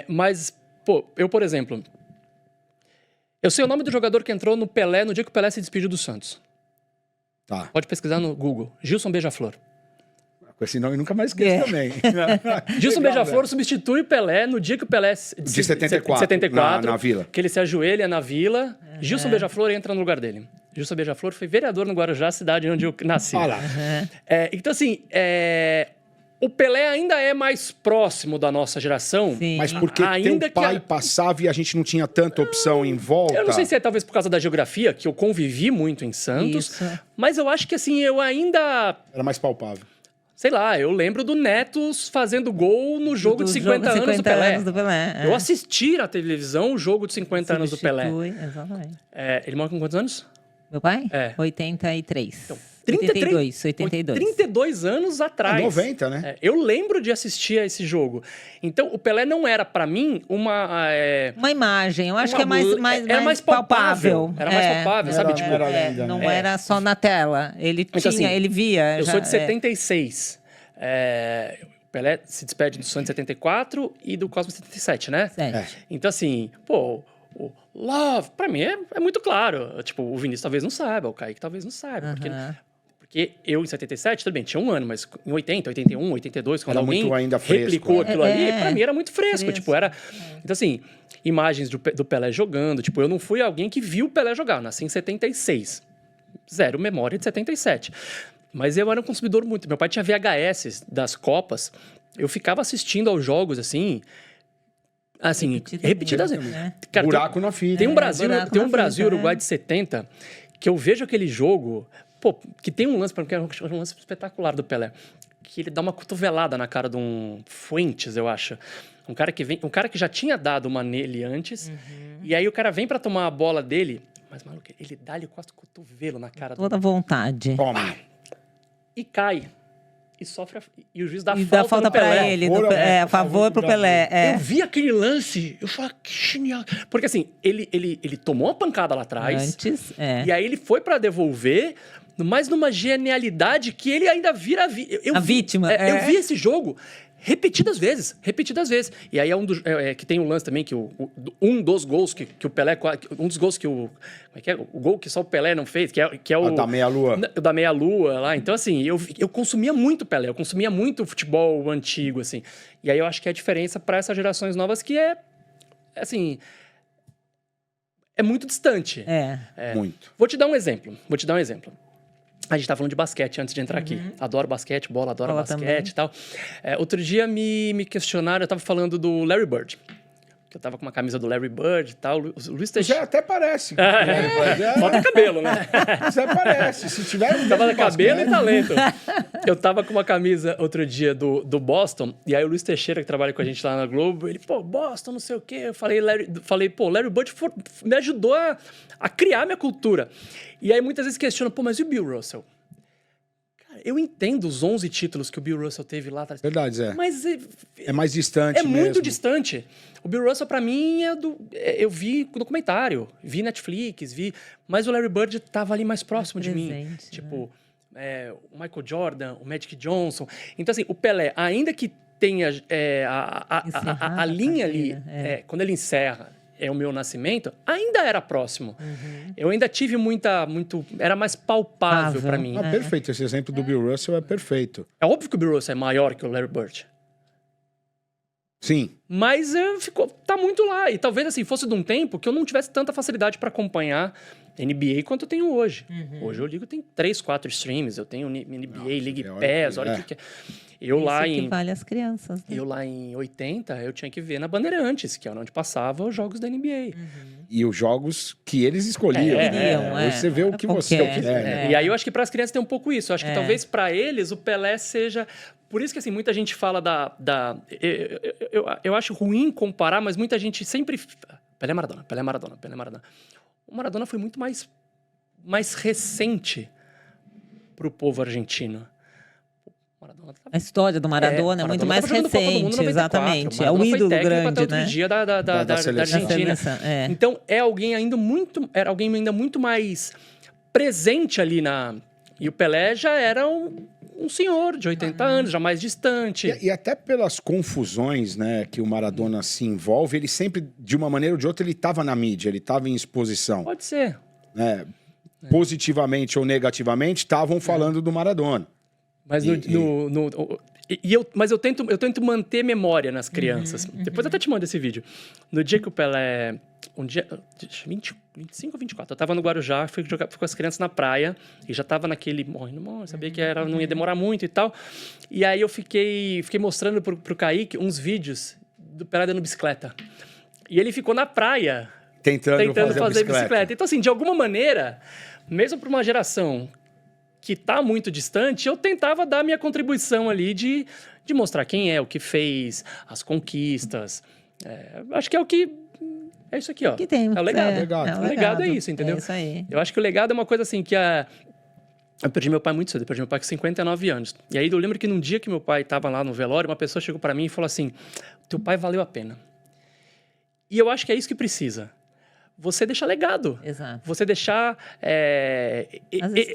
Mas, pô, eu, por exemplo... eu sei o nome do jogador que entrou no Pelé no dia que o Pelé se despediu do Santos. Tá. Pode pesquisar no Google. Gilson Beija-Flor. Com esse nome eu nunca mais esqueço também. Gilson Beija-Flor substitui o Pelé no dia que o Pelé... De 74, na Vila. Que ele se ajoelha na Vila. Gilson Beija-Flor entra no lugar dele. Gilson Beija-Flor foi vereador no Guarujá, cidade onde eu nasci. Olha lá. Então, assim, O Pelé ainda é mais próximo da nossa geração. Sim. Mas porque Ainda teu pai passava e a gente não tinha tanta opção em volta. Eu não sei se é talvez por causa da geografia, que eu convivi muito em Santos. Isso. Mas eu acho que assim, eu ainda... Era mais palpável. Sei lá, eu lembro do Netos fazendo gol no jogo de 50 anos do Pelé. É. Eu assisti na televisão o jogo de 50 anos do Pelé. Exatamente. Ele mora com quantos anos? Meu pai? É. 83. Então, 33, 82. 32 anos atrás. 90, né? Eu lembro de assistir a esse jogo. Então, o Pelé não era, pra mim, uma... Uma imagem. Eu acho uma que é mais, blu- mais, era mais palpável. Era mais É. palpável, sabe? Era- Tipo, era lenda, Não né? era só na tela. Ele Então, tinha, assim, ele via. eu já- sou de 76. O Pelé se despede do Santos em 74 e do Cosmo em 77, né? Sete. Então, assim, pô, o Love, pra mim, é muito claro. Tipo, o Vinícius talvez não saiba, o Kaique talvez não saiba. Aham. Porque eu, em 77, tudo bem, tinha um ano, mas em 80, 81, 82, quando Era alguém muito ainda fresco, replicou né? aquilo ali, É, pra mim era muito fresco. fresco. Tipo, era... Então, assim, imagens do Pelé jogando. Tipo, eu não fui alguém que viu o Pelé jogar. Eu nasci em 76. Zero memória de 77. Mas eu era um consumidor muito. Meu pai tinha VHS das Copas. Eu ficava assistindo aos jogos, assim... repetidas vezes. né? Cara, Buraco na fita. tem um Brasil, buraco tem um na Brasil fita, Uruguai de 70 que eu vejo aquele jogo, pô, que tem um lance, que é um lance espetacular do Pelé, que ele dá uma cotovelada na cara de um Fuentes, eu acho. Um cara que já tinha dado uma nele antes, e aí o cara vem pra tomar a bola dele, mas maluco, ele dá-lhe quase o cotovelo na cara Toda vontade. Tome. e cai. E sofre e o juiz dá E falta dá falta no Pelé. pra ele. Favor, A favor pro Pelé. Eu vi aquele lance, eu falei, que genial. Porque assim, ele tomou uma pancada lá atrás. Antes, E aí ele foi pra devolver, mas numa genialidade que ele ainda vira A vítima. Eu vi esse jogo repetidas vezes. E aí que tem um lance também que um dos gols que o Pelé, um dos gols que o como é que é? O gol que só o Pelé não fez, que é o Da meia-lua. o da meia-lua lá. Então assim, eu consumia muito Pelé, eu consumia muito futebol antigo assim. E aí eu acho que a diferença para essas gerações novas que é assim, é muito distante. Muito. Vou te dar um exemplo. A gente tá falando de basquete antes de entrar aqui. Adoro basquete, adoro Bola basquete também. e tal. Outro dia me questionaram, eu tava falando do Larry Bird. Que eu tava com uma camisa do Larry Bird e tal. O Luiz Você Teixeira... até parece. Falta cabelo, né? Você parece. Se tiver um Tava dedo cabelo e basquete- talento. Eu tava com uma camisa outro dia do Boston, e aí o Luiz Teixeira, que trabalha com a gente lá na Globo, ele, pô, Boston, não sei o quê. Eu falei, Larry Bird me ajudou a criar minha cultura. E aí muitas vezes questionam, pô, mas e o Bill Russell? Cara, eu entendo os 11 títulos que o Bill Russell teve lá atrás. Verdade, Zé. Mas É mais distante é mesmo. muito distante. O Bill Russell, pra mim, eu vi documentário, vi Netflix, mas o Larry Bird tava ali mais próximo de mim. presente, Tipo, o Michael Jordan, o Magic Johnson. Então, assim, o Pelé, ainda que tenha Encerrado a linha ali, carreira, quando ele encerra, é o meu nascimento, ainda era próximo. Eu ainda tive era mais palpável pra mim. Ah, perfeito. Esse exemplo do Bill Russell é perfeito. É óbvio que o Bill Russell é maior que o Larry Bird. Sim. Mas tá muito lá. E talvez assim, fosse de um tempo que eu não tivesse tanta facilidade para acompanhar NBA quanto eu tenho hoje. Hoje eu ligo, tem 3, 4 streams. Eu tenho NBA, League Pass, olha o que é. Eu Isso lá que em... vale as crianças. Né? Eu lá em 80, eu tinha que ver na Bandeirantes, que era onde passava os jogos da NBA. E os jogos que eles escolhiam. Queriam, Hoje você vê o que você Qualquer. quer. né? E aí eu acho que para as crianças tem um pouco isso. Eu acho que talvez para eles o Pelé seja... Por isso que assim, muita gente fala eu acho ruim comparar, mas muita gente sempre... Pelé Maradona. O Maradona foi muito mais recente pro povo argentino. A história do Maradona é muito mais recente, exatamente. É o ídolo grande, né? Dia da seleção. Argentina. Então, era alguém ainda muito mais presente ali E o Pelé já era um senhor de 80 anos, já mais distante. E até pelas confusões, né, que o Maradona se envolve, ele sempre, de uma maneira ou de outra, ele estava na mídia, ele estava em exposição. Pode ser. Né? Positivamente ou negativamente, estavam falando do Maradona. Mas Mas eu tento manter memória nas crianças. Depois eu até te mando esse vídeo. No dia que o Pelé... Um dia... 25 ou 24. Eu tava no Guarujá, fui com as crianças na praia. E já tava naquele... Sabia que não ia demorar muito e tal. E aí eu fiquei mostrando pro Kaique uns vídeos do Pelé dando bicicleta. E ele ficou na praia... Tentando fazer bicicleta. Então, assim, de alguma maneira... Mesmo para uma geração... que está muito distante, eu tentava dar minha contribuição ali de mostrar quem é, o que fez, as conquistas. Acho que é o que... É isso aqui, ó. Que tem, é o legado. O legado é isso, entendeu? É isso aí. Eu acho que o legado é uma coisa assim que Eu perdi meu pai muito cedo. Eu perdi meu pai com 59 anos. E aí eu lembro que num dia que meu pai estava lá no velório, uma pessoa chegou para mim e falou assim, teu pai valeu a pena. E eu acho que é isso que precisa. Você deixar legado. Exato. Você deixar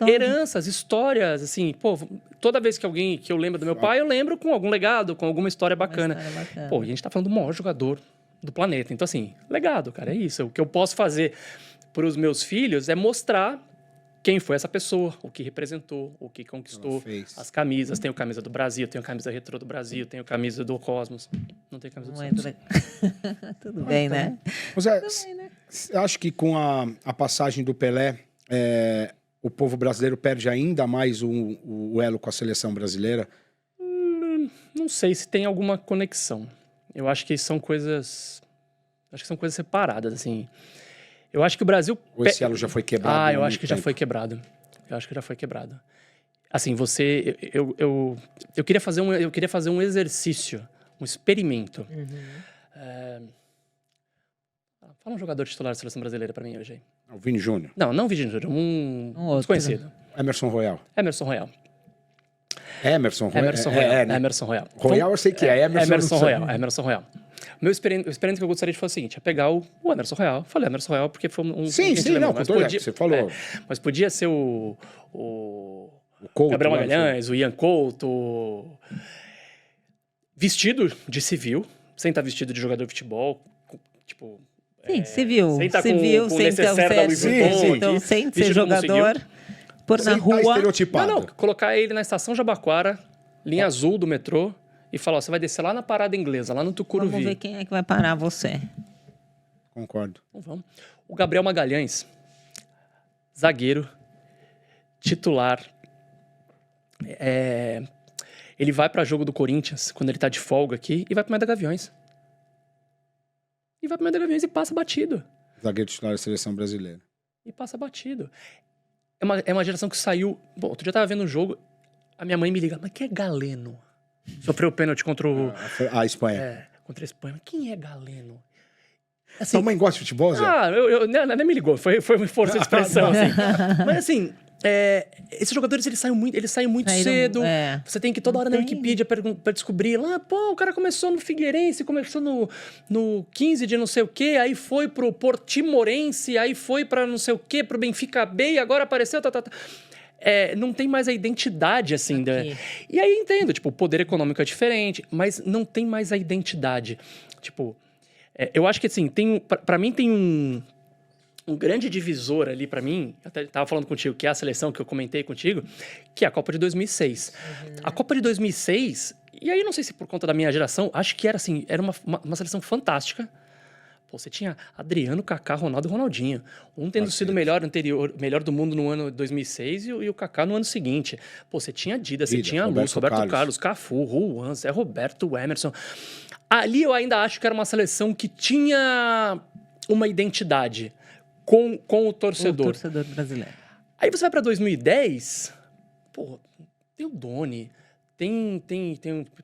heranças, histórias, assim, pô, toda vez que eu lembro do meu pai, eu lembro com algum legado, com alguma história bacana. Pô, e a gente tá falando do maior jogador do planeta. Então, assim, legado, cara, é isso. O que eu posso fazer para os meus filhos é mostrar quem foi essa pessoa, o que representou, o que conquistou, as camisas. Tenho camisa do Brasil, tenho camisa retrô do Brasil, tenho camisa do Cosmos. Não tenho camisa do Santos. Tudo bem, né? Acho que com a passagem do Pelé, o povo brasileiro perde ainda mais o elo com a seleção brasileira? Não sei se tem alguma conexão. Eu acho que são coisas... Acho que são coisas separadas, assim... Eu acho que o Brasil... Ou esse elo já foi quebrado? Eu acho que já foi quebrado. Eu acho que já foi quebrado. Assim, você... Eu queria fazer um exercício, um experimento. Fala um jogador titular da seleção brasileira pra mim hoje aí. O Vini Júnior. Não o Vini Júnior. Um desconhecido. Emerson Royal. Emerson Royal. Emerson Royal. Né? Emerson Royal. Royal eu sei que é. Emerson Royal. O experimento que eu gostaria de fazer é o seguinte, é pegar o Emerson Royal. Falei Emerson Royal porque foi um... Sim, não, mas você falou. Mas podia ser o Couto, Gabriel Magalhães, o Ian Couto, vestido de civil, sem estar vestido de jogador de futebol, tipo... Sim, civil. Sem estar com o necessaire da Louis Vuitton. Então, sem ser jogador, por na rua... estereotipado. Não, colocar ele na estação Jabaquara, linha azul do metrô, e falar, você vai descer lá na parada inglesa, lá no Tucuruvi. Vamos ver quem é que vai parar você. Concordo. Então, vamos. O Gabriel Magalhães, zagueiro, titular. Ele vai para jogo do Corinthians, quando ele tá de folga aqui, e vai pro Meio da Gaviões. E passa batido. Zagueiro titular da seleção brasileira. E passa batido. É uma geração que saiu... Bom, outro dia eu tava vendo um jogo, a minha mãe me liga, mas quem é Galeno? Sofreu o pênalti contra a Espanha. Contra a Espanha. Mas quem é Galeno? Assim, sua mãe gosta de futebol, Zé? Nem me ligou. Foi força de expressão, assim. Mas, assim, esses jogadores, eles saem muito cedo. Você tem que toda hora na Wikipedia pra descobrir. O cara começou no Figueirense, começou no 15 de não sei o quê, aí foi pro Portimorense, aí foi pra não sei o quê, pro Benfica B, e agora apareceu... não tem mais a identidade, assim. E aí entendo, tipo, o poder econômico é diferente, mas não tem mais a identidade. Tipo, eu acho que, assim, pra mim tem um grande divisor ali pra mim, até tava falando contigo, que é a seleção que eu comentei contigo, que é a Copa de 2006. A Copa de 2006, e aí não sei se por conta da minha geração, acho que era, assim, era uma seleção fantástica. Pô, você tinha Adriano, Kaká, Ronaldo e Ronaldinho. Um tendo sido melhor do mundo no ano 2006 e o Kaká no ano seguinte. Pô, você tinha Dida, você tinha Luz, Roberto Carlos, Cafu, Juan, Zé Roberto, Emerson. Ali eu ainda acho que era uma seleção que tinha uma identidade com o torcedor. O torcedor brasileiro. Aí você vai pra 2010, pô, tem o Doni... Tem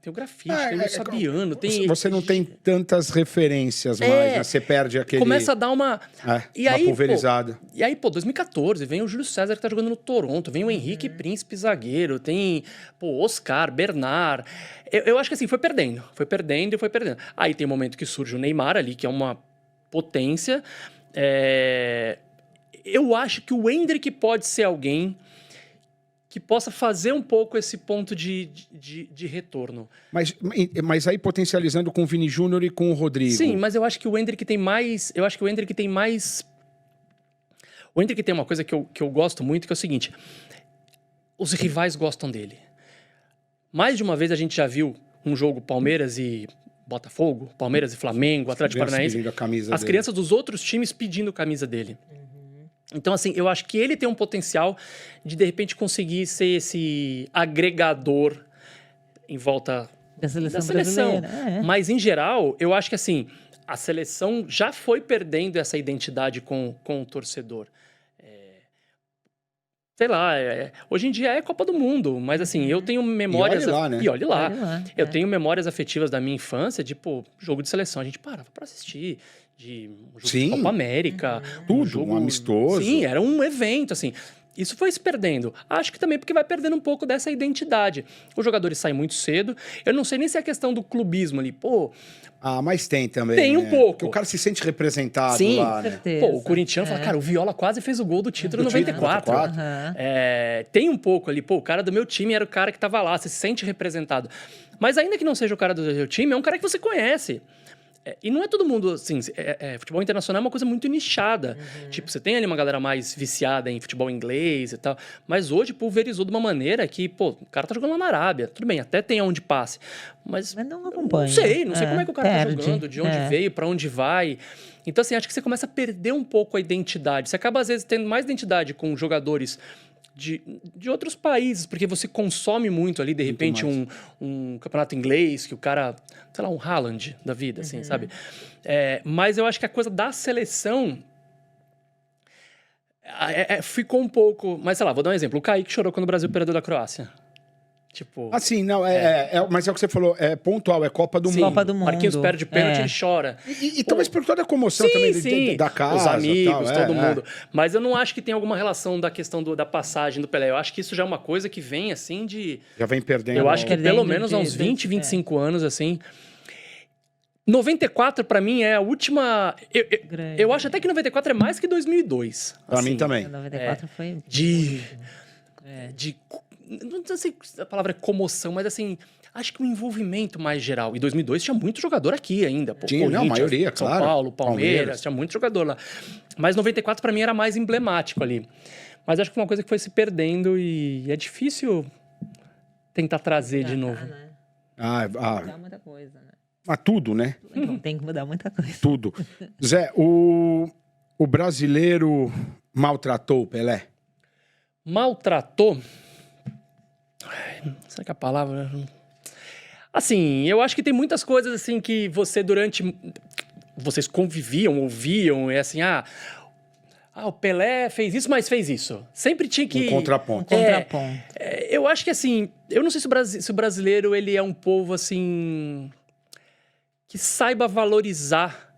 o Grafite, tem o Sabiano, tem... Você não tem tantas referências mais, né? Você perde aquele... Começa a dar uma pulverizada. E aí, 2014, vem o Júlio César que tá jogando no Toronto, vem o Henrique Príncipe, zagueiro, tem, Oscar, Bernard. Eu acho que assim, foi perdendo. Aí tem um momento que surge o Neymar ali, que é uma potência. Eu acho que o Endrick pode ser alguém que possa fazer um pouco esse ponto de retorno. Mas aí potencializando com o Vini Júnior e com o Rodrigo. Sim, mas eu acho que o Endrick tem mais... O Endrick tem uma coisa que eu gosto muito, que é o seguinte. Os rivais gostam dele. Mais de uma vez a gente já viu um jogo Palmeiras e Botafogo, Palmeiras e Flamengo, Atlético Paranaense. As crianças dos outros times pedindo camisa dele. Então, assim, eu acho que ele tem um potencial de repente, conseguir ser esse agregador em volta Da seleção da seleção. brasileira. Mas, em geral, eu acho que, assim, a seleção já foi perdendo essa identidade com o torcedor. Sei lá, hoje em dia é Copa do Mundo, mas assim, eu tenho memórias... E olhe lá, né? E olhe lá. Olhe lá, Eu tenho memórias afetivas da minha infância de, jogo de seleção. A gente parava pra assistir, de um jogo Sim. de Copa América. Tudo, um amistoso. Sim, era um evento, assim. Isso foi se perdendo. Acho que também porque vai perdendo um pouco dessa identidade. Os jogadores saem muito cedo. Eu não sei nem se é a questão do clubismo ali. Ah, mas tem também. Tem um né? pouco. Porque o cara se sente representado Sim. lá, né? Certeza. O corintiano fala, cara, o Viola quase fez o gol do título em Do título, 94. 94. Aham. Tem um pouco ali, o cara do meu time era o cara que tava lá, você se sente representado. Mas ainda que não seja o cara do seu time, é um cara que você conhece. E não é todo mundo, assim, futebol internacional é uma coisa muito nichada. Tipo, você tem ali uma galera mais viciada em futebol inglês e tal, mas hoje pulverizou de uma maneira que, o cara tá jogando lá na Arábia. Tudo bem, até tem aonde passe, mas não acompanha. não sei como é que o cara Perde. tá jogando, de onde veio, pra onde vai. Então, assim, acho que você começa a perder um pouco a identidade. Você acaba, às vezes, tendo mais identidade com jogadores de outros países, porque você consome muito ali, de repente, um campeonato inglês, que o cara, sei lá, um Haaland da vida, assim, sabe? Mas eu acho que a coisa da seleção ficou um pouco... Mas, sei lá, vou dar um exemplo. O Kaique chorou quando o Brasil perdeu da Croácia. Tipo... Assim, não, mas é o que você falou, é pontual, é Copa do Sim, Mundo. Copa do Mundo. Marquinhos perde pênalti, ele chora. E talvez por toda a comoção também da casa. Os amigos, tal, todo mundo. Mas eu não acho que tem alguma relação da questão da passagem do Pelé. Eu acho que isso já é uma coisa que vem, assim, de... Já vem perdendo. Eu acho que Perdendo pelo menos há uns 20, 25 anos, assim... 94, pra mim, é a última... Eu acho até que 94 é mais que 2002. Pra assim, mim também. 94 foi... Não sei se a palavra é comoção, mas assim... Acho que um envolvimento mais geral. Em 2002 tinha muito jogador aqui ainda. Tinha, não, a maioria, São claro. Paulo, Palmeiras, tinha muito jogador lá. Mas 94 pra mim era mais emblemático ali. Mas acho que foi uma coisa que foi se perdendo e é difícil tentar trazer de novo. Né? Mudar muita coisa, né? Mas tudo, né? Então, tem que mudar muita coisa. Tudo. Zé, o brasileiro maltratou o Pelé? Maltratou? Será que a palavra... Assim, eu acho que tem muitas coisas assim que vocês conviviam, ouviam, e assim, o Pelé fez isso, mas fez isso. Sempre tinha que... Um contraponto. Eu acho que assim, eu não sei se o brasileiro ele é um povo assim que saiba valorizar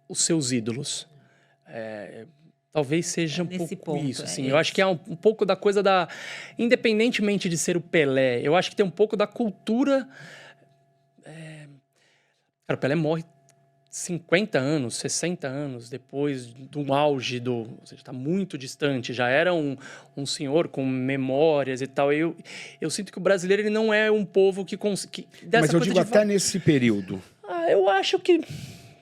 os seus ídolos. Talvez seja um Nesse pouco ponto, isso, assim. isso. Eu acho que é um pouco da coisa da... Independentemente de ser o Pelé, eu acho que tem um pouco da cultura... Cara, o Pelé morre 50 anos, 60 anos depois do auge ou seja, está muito distante. Já era um senhor com memórias e tal. Eu sinto que o brasileiro ele não é um povo que... Mas eu digo até nesse período. Eu acho que...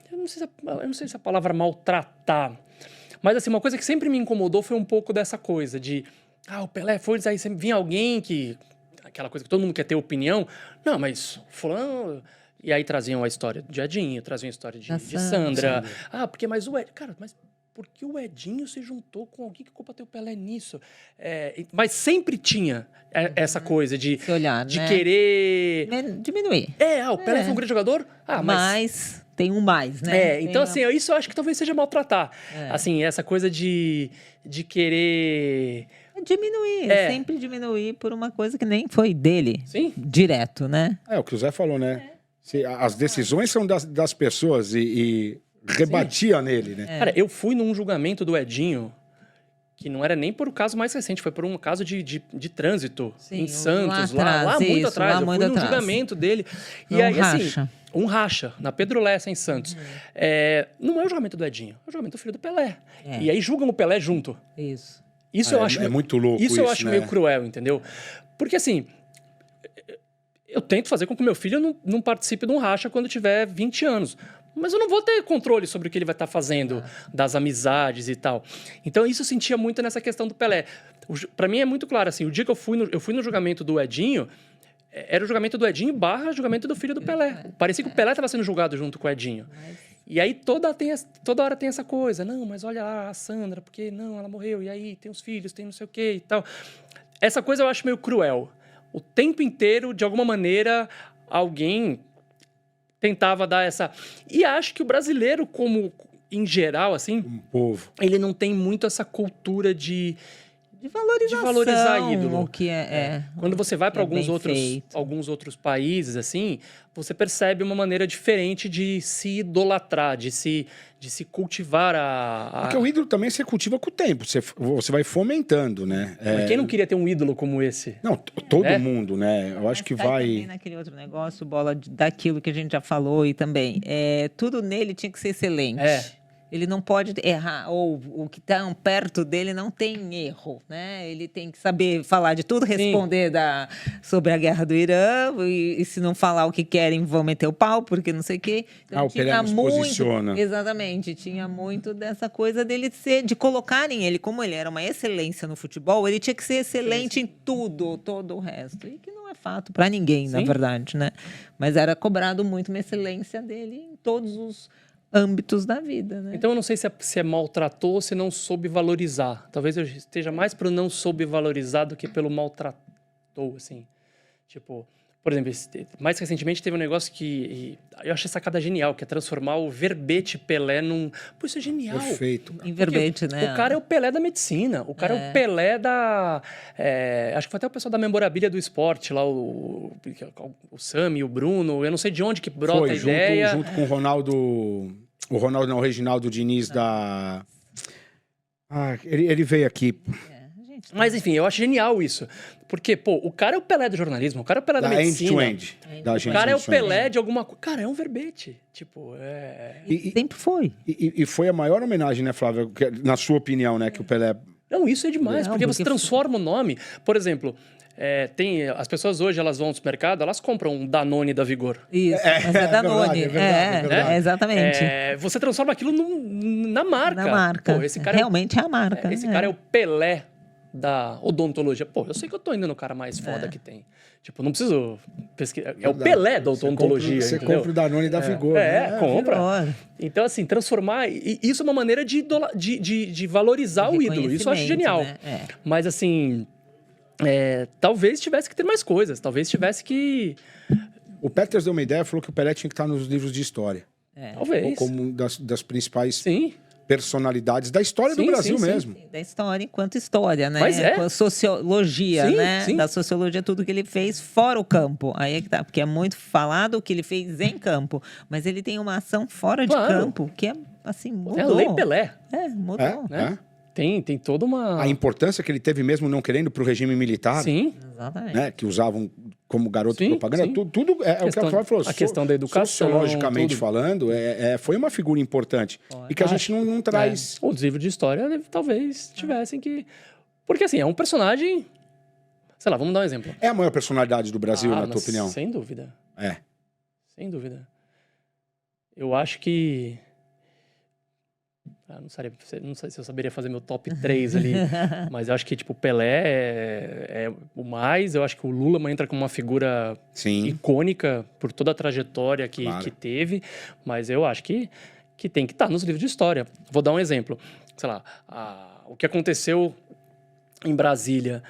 Eu não sei se a palavra maltratar... Mas, assim, uma coisa que sempre me incomodou foi um pouco dessa coisa de... o Pelé foi... Aí sempre vinha alguém que... Aquela coisa que todo mundo quer ter opinião. Não, mas fulano... E aí traziam a história de Edinho, traziam a história de Sandra. Porque mais o Edinho... Cara, mas por que o Edinho se juntou com alguém que combateu o Pelé nisso? Mas sempre tinha essa coisa de... Esse olhar, de né? querer... Diminuir. O Pelé foi um grande jogador? Mas tem um mais, né? Então, assim, isso eu acho que talvez seja maltratar. Assim, essa coisa de querer... Diminuir, sempre diminuir por uma coisa que nem foi dele. Sim. Direto, né? É o que o Zé falou, né? As decisões são das pessoas e rebatia nele, né? Cara, eu fui num julgamento do Edinho que não era nem por um caso mais recente, foi por um caso de trânsito em Santos, lá muito atrás. Eu fui num julgamento dele. E aí, assim, um racha, na Pedro Lessa, em Santos. Não é o julgamento do Edinho, é o julgamento do filho do Pelé. E aí julgam o Pelé junto. Isso eu acho... É muito louco isso. Eu acho né? meio cruel, entendeu? Porque, assim... Eu tento fazer com que o meu filho não participe de um racha quando tiver 20 anos. Mas eu não vou ter controle sobre o que ele vai estar fazendo, das amizades e tal. Então, isso eu sentia muito nessa questão do Pelé. Pra mim é muito claro, assim, o dia que eu fui no julgamento do Edinho, era o julgamento do Edinho / julgamento do filho do Pelé. Parecia que o Pelé estava sendo julgado junto com o Edinho. E aí toda hora tem essa coisa. Não, mas olha lá a Sandra, porque não, ela morreu. E aí tem os filhos, tem não sei o quê e tal. Essa coisa eu acho meio cruel. O tempo inteiro, de alguma maneira, alguém tentava dar essa... E acho que o brasileiro, como em geral, assim... Um povo. Ele não tem muito essa cultura de valorizar ídolo. o que Quando você vai para bem feito. alguns outros países, assim, você percebe uma maneira diferente de se idolatrar, de se cultivar Porque o ídolo também você cultiva com o tempo. Você vai fomentando, né? Mas quem não queria ter um ídolo como esse? Não, todo mundo, né? Eu acho que Mas cai também vai... naquele outro negócio, Bola, daquilo que a gente já falou e também. Tudo nele tinha que ser excelente. Ele não pode errar, ou o que está perto dele não tem erro, né? Ele tem que saber falar de tudo, responder sobre a guerra do Irã, e se não falar o que querem, vão meter o pau, porque não sei o quê. Então, o Pelé nos posiciona. Exatamente, tinha muito dessa coisa dele de colocarem ele, como ele era uma excelência no futebol, ele tinha que ser excelente em tudo, todo o resto. E que não é fato para ninguém, na verdade, né? Mas era cobrado muito uma excelência dele em todos os âmbitos da vida, né? Então eu não sei se é maltratou ou se não soube valorizar. Talvez eu esteja mais pro não soube valorizar do que pelo maltratou, assim. Tipo, por exemplo, mais recentemente teve um negócio que eu achei sacada genial, que é transformar o verbete Pelé num... Pô, isso é genial. Perfeito. Em verbete, né? O cara é o Pelé da medicina. O cara é o Pelé da... acho que foi até o pessoal da memorabilia do esporte, lá, o Sami, o Bruno, eu não sei de onde que brota a ideia. Junto com o Ronaldo... O Ronaldo, não, o Reginaldo Diniz da... ele veio aqui. Mas, enfim, eu acho genial isso. Porque, pô, o cara é o Pelé do jornalismo, o cara é o Pelé da medicina. End-to-end. O cara é o Pelé de alguma coisa. Cara, é um verbete. Tipo, Sempre foi. E foi a maior homenagem, né, Flávia? Na sua opinião, né, que o Pelé... Não, isso é demais, porque você transforma o nome. Por exemplo... as pessoas hoje, elas vão ao supermercado, elas compram um Danone da Vigor. Isso, mas é Danone. É verdade. Exatamente. Você transforma aquilo na marca. Na marca. Pô, esse cara realmente é a marca. Esse cara é o Pelé da odontologia. Pô, eu sei que eu tô indo no cara mais foda que tem. Tipo, não preciso pesquisar. É o Pelé da odontologia. Você compra o Danone da Vigor. Compra. Então, assim, transformar... Isso é uma maneira de valorizar o ídolo. Isso eu acho genial. Né? Mas, assim... talvez tivesse que ter mais coisas. Talvez tivesse que... O Peters deu uma ideia, falou que o Pelé tinha que estar nos livros de história. Talvez. Como das principais Sim. personalidades da história do Brasil mesmo. Sim, da história enquanto história, né? Mas Com a sociologia, né? Sim. Da sociologia, tudo que ele fez fora o campo. Aí é que tá, porque é muito falado o que ele fez em campo. Mas ele tem uma ação fora de campo que é, assim, mudou. É a Lei Pelé. Mudou. Né? Tem toda uma... A importância que ele teve mesmo não querendo para o regime militar. Sim. Exatamente. Né, que usavam como garoto de propaganda. Tudo o que a Flávia falou. A questão da educação. Sociologicamente falando, foi uma figura importante. E que a gente não traz... Os livros de história talvez tivessem que... Porque, assim, é um personagem... Sei lá, vamos dar um exemplo. É a maior personalidade do Brasil, na tua opinião? Sem dúvida. Sem dúvida. Eu acho que... não sei se eu saberia fazer meu top 3 ali, mas eu acho que, tipo, o Pelé é o mais. Eu acho que o Lula entra como uma figura icônica por toda a trajetória que teve, mas eu acho que tem que estar nos livros de história. Vou dar um exemplo. Sei lá, o que aconteceu em Brasília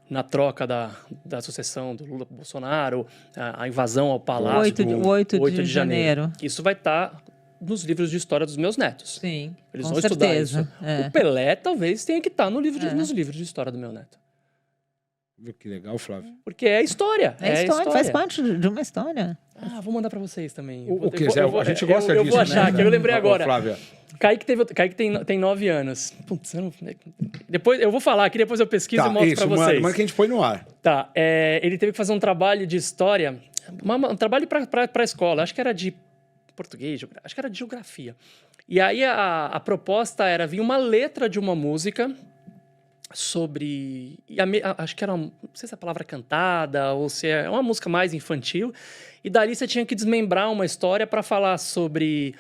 na troca da sucessão do Lula-Bolsonaro, a invasão ao Palácio... 8 de janeiro. Isso vai estar... nos livros de história dos meus netos. Sim, eles com vão certeza. estudar isso. O Pelé talvez tenha que estar nos livros de história do meu neto. Que legal, Flávio. Porque é história. É história, faz parte de uma história. Vou mandar pra vocês também. O que quiser, a gente gosta disso. Eu vou achar, que eu lembrei agora. Flávia. Kaique tem 9 anos. Putz, depois, eu vou falar aqui, depois eu pesquiso e mostro pra vocês. Manda que a gente põe no ar. Tá, ele teve que fazer um trabalho de história, um trabalho pra escola, acho que era de português, acho que era de geografia. E aí a proposta era vir uma letra de uma música sobre... acho que era, não sei se é a palavra cantada ou se é uma música mais infantil. E dali você tinha que desmembrar uma história para falar sobre...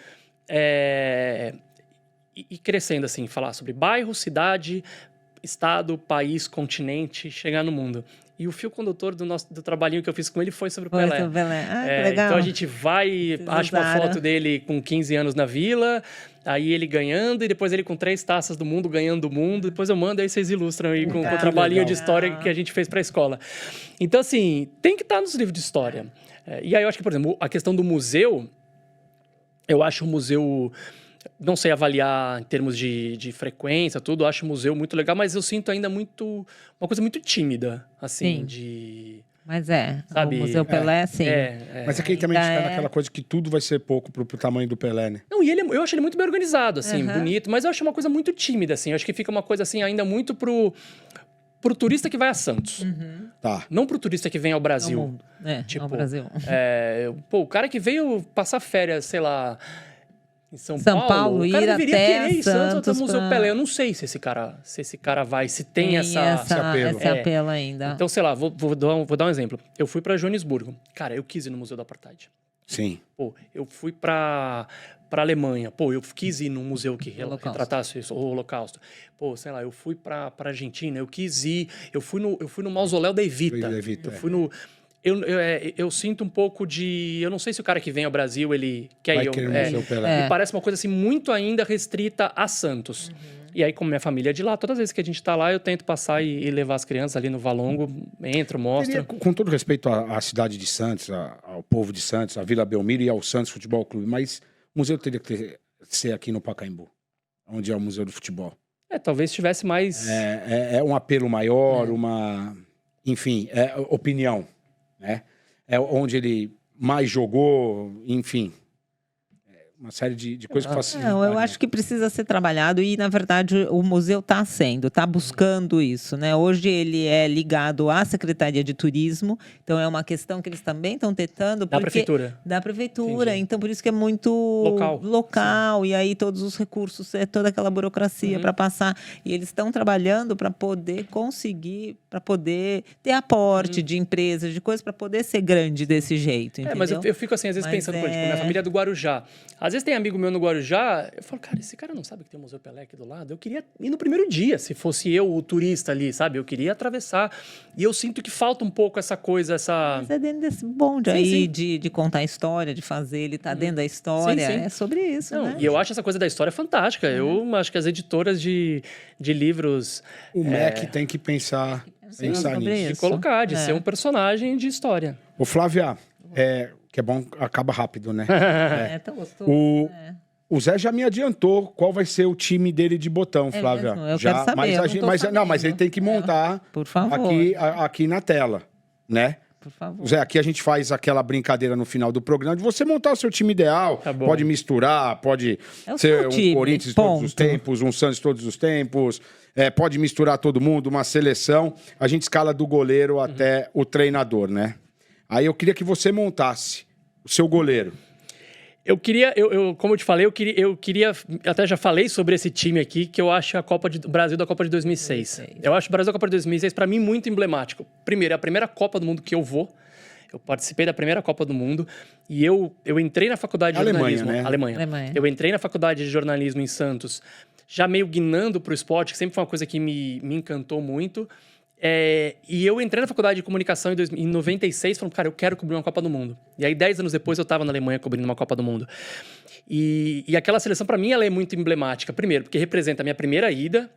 e crescendo assim, falar sobre bairro, cidade, estado, país, continente, chegar no mundo. E o fio condutor do trabalhinho que eu fiz com ele foi sobre o Pelé. Sobre o Pelé. Que legal. Então a gente vai, acha uma foto dele com 15 anos na Vila, aí ele ganhando, e depois ele com 3 taças do mundo, ganhando o mundo. Depois eu mando, aí vocês ilustram aí com o trabalhinho de história que a gente fez para a escola. Então, assim, tem que estar nos livros de história. E aí eu acho que, por exemplo, a questão do museu, eu acho o museu... Não sei avaliar em termos de frequência, tudo. Eu acho o museu muito legal, mas eu sinto ainda uma coisa muito tímida, assim, Mas sabe? O Museu Pelé, sim. Mas aqui também a gente tá naquela coisa que tudo vai ser pouco pro tamanho do Pelé, né? Não, e eu acho ele muito bem organizado, assim, bonito, mas eu acho uma coisa muito tímida, assim. Eu acho que fica uma coisa, assim, ainda muito pro turista que vai a Santos. Tá. Não pro turista que vem ao Brasil. Tipo, ao Brasil. O cara que veio passar férias, sei lá... Em São Paulo, o cara ir deveria até querer ir Santos até o Museu pra... Pelé. Eu não sei se esse cara vai, se tem esse apelo. Esse apelo ainda. Então, sei lá, vou dar um exemplo. Eu fui pra Joanesburgo. Cara, eu quis ir no Museu da Apartheid. Sim. Pô, eu fui pra Alemanha. Pô, eu quis ir num museu que retratasse isso, o Holocausto. Pô, sei lá, eu fui pra Argentina, eu quis ir... Eu fui no mausoléu da Evita. Eu fui no... Eu sinto um pouco de... Eu não sei se o cara que vem ao Brasil, ele quer ir... Me parece uma coisa assim, muito ainda restrita a Santos. E aí, como minha família é de lá, todas as vezes que a gente tá lá, eu tento passar e levar as crianças ali no Valongo, entro, mostro. Com todo respeito à cidade de Santos, ao povo de Santos, à Vila Belmiro e ao Santos Futebol Clube, mas o museu teria que ser aqui no Pacaembu, onde é o Museu do Futebol. Talvez tivesse mais... É um apelo maior, uma... Enfim, opinião. Né? É onde ele mais jogou, enfim, uma série de coisas que facilitam. Não, eu acho que precisa ser trabalhado e, na verdade, o museu está buscando isso, né? Hoje ele é ligado à Secretaria de Turismo, então é uma questão que eles também estão tentando. Da prefeitura. Da prefeitura, então por isso que é muito local e aí todos os recursos, toda aquela burocracia para passar. E eles estão trabalhando para poder conseguir, para poder ter aporte de empresas, de coisas, para poder ser grande desse jeito, entendeu? Mas eu fico assim, às vezes pensando, tipo, minha família é do Guarujá. Às vezes tem amigo meu no Guarujá, eu falo, cara, esse cara não sabe que tem o Museu Pelé aqui do lado? Eu queria ir no primeiro dia, se fosse eu o turista ali, sabe? Eu queria atravessar. E eu sinto que falta um pouco essa coisa, Mas é dentro desse bonde aí de contar a história, de fazer, ele tá dentro da história. É sobre isso, né? E eu acho essa coisa da história fantástica. Eu acho que as editoras de livros... O MEC tem que pensar nisso. De colocar, de ser um personagem de história. Ô, Flávia, que é bom, acaba rápido, né? Tão gostoso. O Zé já me adiantou qual vai ser o time dele de botão, Flávia. Mesmo? Eu quero saber, mas ele tem que montar por favor. Aqui na tela, né? Por favor. Zé, aqui a gente faz aquela brincadeira no final do programa de você montar o seu time ideal. Tá bom. Pode misturar, pode ser um Corinthians todos os tempos, um Santos todos os tempos. Pode misturar todo mundo, uma seleção. A gente escala do goleiro até o treinador, né? Aí eu queria que você montasse o seu goleiro. Eu queria, como eu te falei, eu queria, até já falei sobre esse time aqui, que eu acho o Brasil da Copa de 2006. Eu acho o Brasil da Copa de 2006, para mim, muito emblemático. Primeiro, é a primeira Copa do Mundo que eu vou. Eu participei da primeira Copa do Mundo e eu entrei na faculdade de jornalismo. Né? Alemanha. Eu entrei na faculdade de jornalismo em Santos, já meio guinando para o esporte, que sempre foi uma coisa que me encantou muito. E eu entrei na faculdade de comunicação em 96, falando, cara, eu quero cobrir uma Copa do Mundo. E aí, 10 anos depois, eu estava na Alemanha cobrindo uma Copa do Mundo. E aquela seleção, para mim, ela é muito emblemática. Primeiro, porque representa a minha primeira ida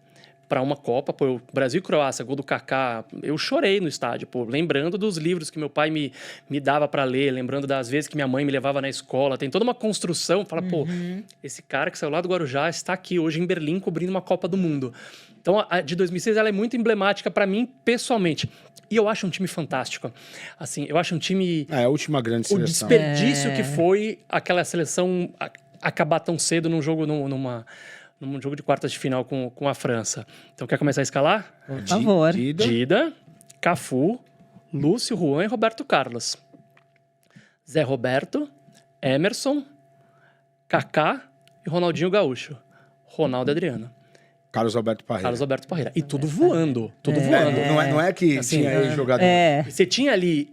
para uma Copa. Pô, Brasil e Croácia, gol do Kaká. Eu chorei no estádio, lembrando dos livros que meu pai me dava para ler, lembrando das vezes que minha mãe me levava na escola. Tem toda uma construção. Fala, esse cara que saiu lá do Guarujá está aqui hoje em Berlim cobrindo uma Copa do Mundo. Então, a de 2006 ela é muito emblemática para mim, pessoalmente. E eu acho um time fantástico. Assim, eu acho um time... a última grande seleção. O desperdício que foi aquela seleção acabar tão cedo num jogo, num jogo de quartas de final com a França. Então, quer começar a escalar? Por favor. Dida, Cafu, Lúcio, Juan e Roberto Carlos. Zé Roberto, Emerson, Kaká e Ronaldinho Gaúcho. Ronaldo e Adriano. Carlos Alberto Parreira. E tudo voando. Voando. Não é que assim, tinha jogador. Você tinha ali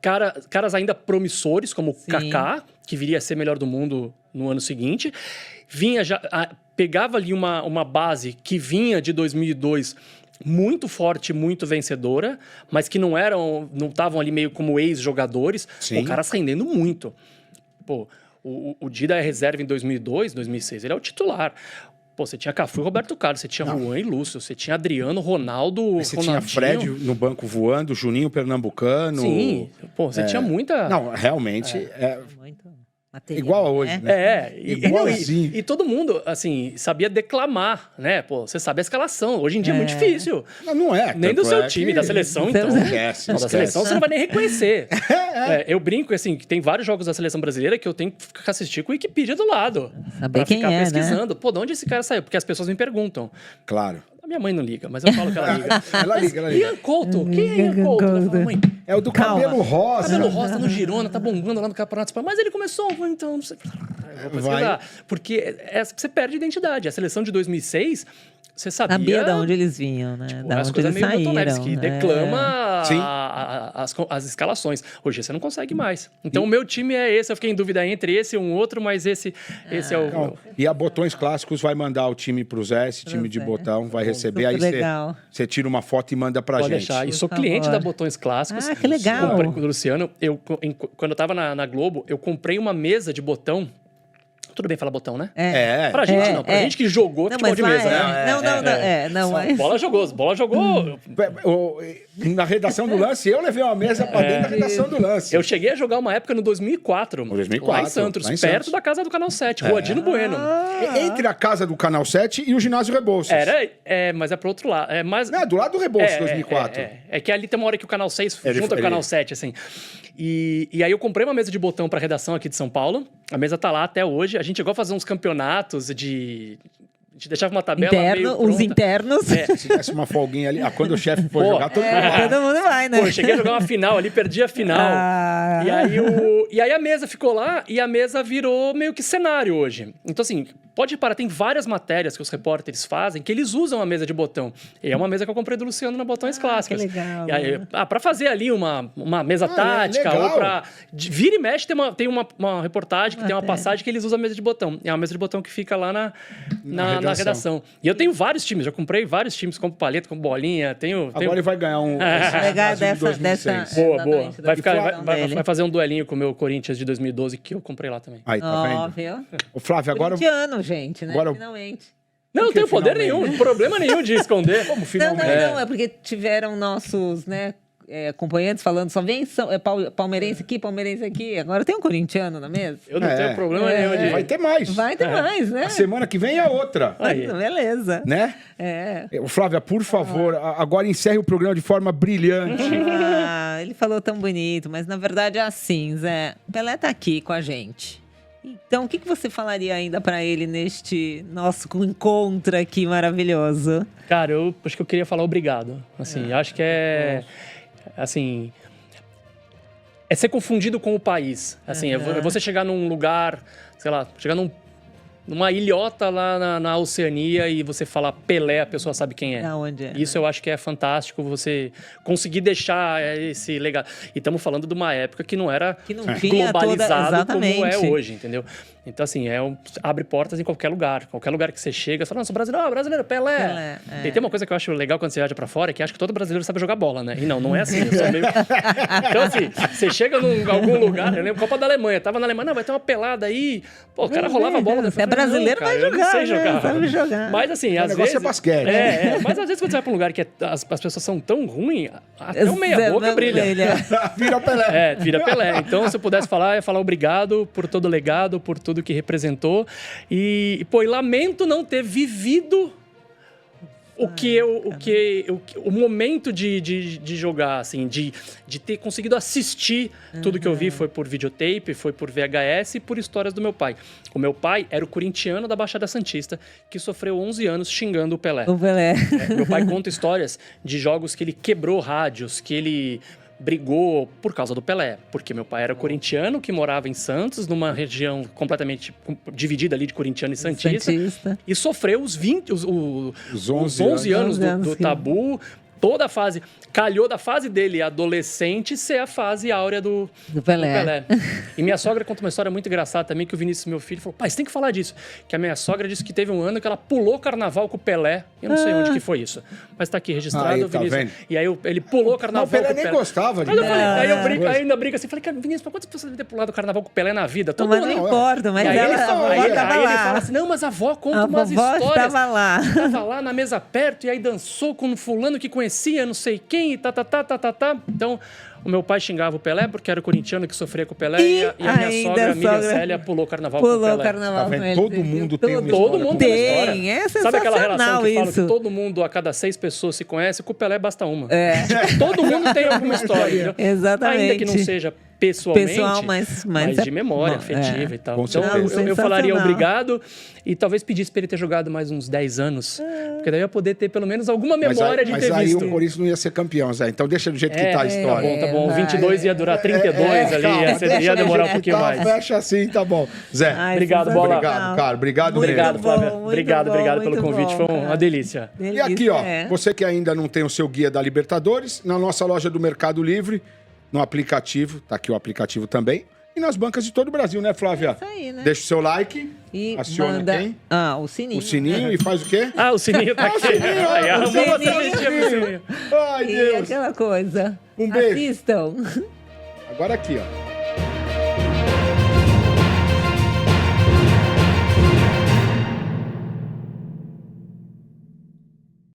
caras ainda promissores, como o Kaká, que viria a ser melhor do mundo no ano seguinte. Vinha já... pegava ali uma base que vinha de 2002 muito forte, muito vencedora, mas que não estavam ali meio como ex-jogadores. Sim. O cara ascendendo muito. Pô, o Dida é reserva em 2002, 2006, ele é o titular. Pô, você tinha Cafu e Roberto Carlos, você tinha Juan e Lúcio, você tinha Adriano, Ronaldo, Você Ronaldinho. tinha Fred no banco voando, Juninho Pernambucano. Sim, pô, você tinha muita... Não, realmente... Muito material, Igual a hoje, né? Igualzinho. E todo mundo, assim, sabia declamar, né? Pô, você sabe a escalação. Hoje em dia é muito difícil. Não é. Nem do tanto seu é time, que- da seleção, então. Esquece, Não, da seleção você não vai nem reconhecer. É. Eu brinco, assim, que tem vários jogos da seleção brasileira que eu tenho que ficar assistir com o Wikipedia do lado. Saber pra quem ficar é, né? pesquisando. Pô, de onde esse cara saiu? Porque as pessoas me perguntam. Claro. A minha mãe não liga, mas eu falo que ela liga. Ela liga, ela liga. Ian Couto? Quem é Ian Couto? Ela fala, mãe, É o do Calma. cabelo rosa. cabelo rosa no Girona, tá bombando lá no Campeonato Espanhol. Mas ele começou, então... Não sei. Eu vou pesquisar. Porque você perde identidade. A seleção de 2006, você Sabia de onde eles vinham, né? Da as onde coisas eles meio Milton Neves, saíram. que né? declama Sim. as escalações. Hoje você não consegue mais. Então o meu time é esse. Eu fiquei em dúvida entre esse e um outro, mas esse é o... Não, e a Botões Clássicos vai mandar o time pro Zé, esse time de Zé. botão vai receber. Aí Super legal. você tira uma foto e manda pra Pode gente. deixar. E sou Por cliente favor. da Botões Clássicos. Ah, que legal. Comprei com o Luciano. Quando eu tava na Globo, eu comprei uma mesa de botão. Tudo bem falar botão, né? É. Pra gente não. Pra gente que jogou Não, futebol mas de vai, mesa, né? Não, mas... Bola jogou. Na redação do lance, eu levei uma mesa pra dentro da redação do lance. Eu cheguei a jogar uma época no 2004. No 2004, Lá em Santos, lá em perto Santos. da casa do Canal 7, Rua Dino Bueno. Entre a casa do Canal 7 e o ginásio Rebouças. Mas é pro outro lado. Não, do lado do Rebouças, 2004. É que ali tem uma hora que o Canal 6 Ele- junta com o ele- Canal 7, assim. E aí eu comprei uma mesa de botão pra redação aqui de São Paulo. A mesa tá lá até hoje. A gente chegou a fazer uns campeonatos de... A gente deixava uma tabela meio Os pronta. internos. Se tivesse uma folguinha ali, quando o chefe for Pô, jogar, todo mundo vai. Todo mundo vai, né? Pô, eu cheguei a jogar uma final ali, perdi a final. Ah. E aí a mesa ficou lá e a mesa virou meio que cenário hoje. Então, assim, pode reparar, tem várias matérias que os repórteres fazem que eles usam a mesa de botão. E é uma mesa que eu comprei do Luciano na Botões Clássicas. que legal. E aí, pra fazer ali uma mesa tática, legal. ou pra... Vira e mexe, tem uma reportagem que tem uma Matéria. passagem que eles usam a mesa de botão. É uma mesa de botão que fica lá na redação. redação. E eu tenho vários times, já comprei vários times, como paleta, como bolinha, tenho... Agora ele vai ganhar um Legal Brasil de 2006. Boa. Exatamente, Vai, dele. vai fazer um duelinho com o meu Corinthians de 2012, que eu comprei lá também. Aí, tá Ó, vendo? viu? O Flávio, agora... Corintiano, gente, né? Agora- Finalmente. Não, não que tenho poder finalmente? nenhum, problema nenhum de esconder. Como Não, finalmente? não, é porque tiveram nossos, né, acompanhantes falando, só vem palmeirense aqui. Agora tem um corintiano na mesa? Eu não É. tenho problema nenhum de... Vai ter mais. Vai ter mais, né? A semana que vem é outra. Aí. Beleza. Né? É. Flávia, por favor, agora encerre o programa de forma brilhante. Ah, ele falou tão bonito, mas na verdade é assim, Zé. Pelé tá aqui com a gente. Então, o que você falaria ainda pra ele neste nosso encontro aqui maravilhoso? Cara, eu acho que eu queria falar obrigado. Assim, acho que assim... É ser confundido com o país. Assim, é você chegar num lugar, sei lá, chegar numa ilhota lá na Oceania e você falar Pelé, a pessoa sabe quem é. Da onde é? Isso eu acho que é fantástico, você conseguir deixar esse legado. E estamos falando de uma época que não era Que não tinha globalizado como é exatamente. hoje, entendeu? Então, assim, abre portas em qualquer lugar. Qualquer lugar que você chega, você fala, não, sou brasileiro, brasileiro, Pelé. Pelé, é. E tem uma coisa que eu acho legal quando você viaja pra fora, que acho que todo brasileiro sabe jogar bola, né? E não é assim. Eu sou meio... Então, assim, você chega em algum lugar, eu lembro, Copa da Alemanha, tava na Alemanha, não, vai ter uma pelada aí. Pô, o cara rolava a bola. Você é brasileiro, vai eu não jogar, sei né? jogar. Sabe jogar. Mas, assim, às negócio vezes... é basquete. Mas às vezes quando você vai pra um lugar que as pessoas são tão ruins, até o meia-boca brilha. Vira o Pelé. Vira Pelé. Então, se eu pudesse falar, eu ia falar obrigado por todo o legado, por tudo que representou. E lamento não ter vivido o momento de jogar, assim, de ter conseguido assistir tudo que eu vi. Foi por videotape, foi por VHS e por histórias do meu pai. O meu pai era o corintiano da Baixada Santista, que sofreu 11 anos xingando o Pelé. O Pelé. Meu pai conta histórias de jogos que ele quebrou rádios, que ele brigou por causa do Pelé. Porque meu pai era corintiano, que morava em Santos, numa região completamente dividida ali de corintiano e santista. E sofreu os 11 anos do tabu, toda a fase. Calhou da fase dele adolescente ser a fase áurea do Pelé. E minha sogra conta uma história muito engraçada também, que o Vinícius, meu filho, falou, pai, você tem que falar disso. Que a minha sogra disse que teve um ano que ela pulou carnaval com o Pelé. Eu não sei onde que foi isso. Mas tá aqui registrado, aí, o Vinícius. vendo? E aí ele pulou carnaval com o Pelé. O Pelé nem gostava de Mas eu falei, aí eu brinco, aí ainda briga assim, falei, cara, Vinícius, mas quantas pessoas devem ter pulado carnaval com o Pelé na vida? Todo Mas mundo. não importa, mas aí ela, a vovó aí tava ele lá. fala assim, não, mas a avó conta A umas vovó histórias. estava lá. Tava lá na mesa perto e aí dançou com um fulano que conhecia, não sei quem, e tá. Então, o meu pai xingava o Pelé porque era o corintiano que sofria com o Pelé e a minha sogra, a Miriam Célia, pulou carnaval com o Pelé. Carnaval Tá vendo? com ele. Todo mundo tem uma Todo história. mundo tem, tem uma história. é Sabe aquela relação que falam isso. que todo mundo, a cada 6 pessoas se conhece, com o Pelé basta uma. É. Tipo, todo mundo tem alguma história. Entendeu? Exatamente. Ainda que não seja pessoalmente, Pessoal, mas de memória afetiva e tal. Com Então, certeza. eu falaria Sensacional. obrigado e talvez pedisse para ele ter jogado mais uns 10 anos, porque daí eu ia poder ter pelo menos alguma memória de ter mas aí visto. o Corinthians não ia ser campeão, Zé. Então deixa do jeito que tá a história. Tá bom. vai. 22 ia durar 32 ali, calma, ia deixa demorar do um jeito que pouquinho tá, mais. Fecha assim, tá bom. Zé, Ai, Obrigado, Bola. obrigado, cara. Obrigado Muito mesmo. Obrigado, Flávia. bom, muito Obrigado bom, pelo muito convite. bom, Foi uma cara. delícia. E aqui, ó, É. você que ainda não tem o seu guia da Libertadores, na nossa loja do Mercado Livre, no aplicativo, tá aqui o aplicativo também, e nas bancas de todo o Brasil, né, Flávia? Isso aí, né? Deixa o seu like, E aciona manda... quem? O sininho. O sininho e faz o quê? Ah, o sininho tá aqui. sininho, Aí, o arrumou sininho. uma cervejinha pro sininho. Ai, E Deus. aquela coisa. Um beijo. Assistam. Agora aqui, ó.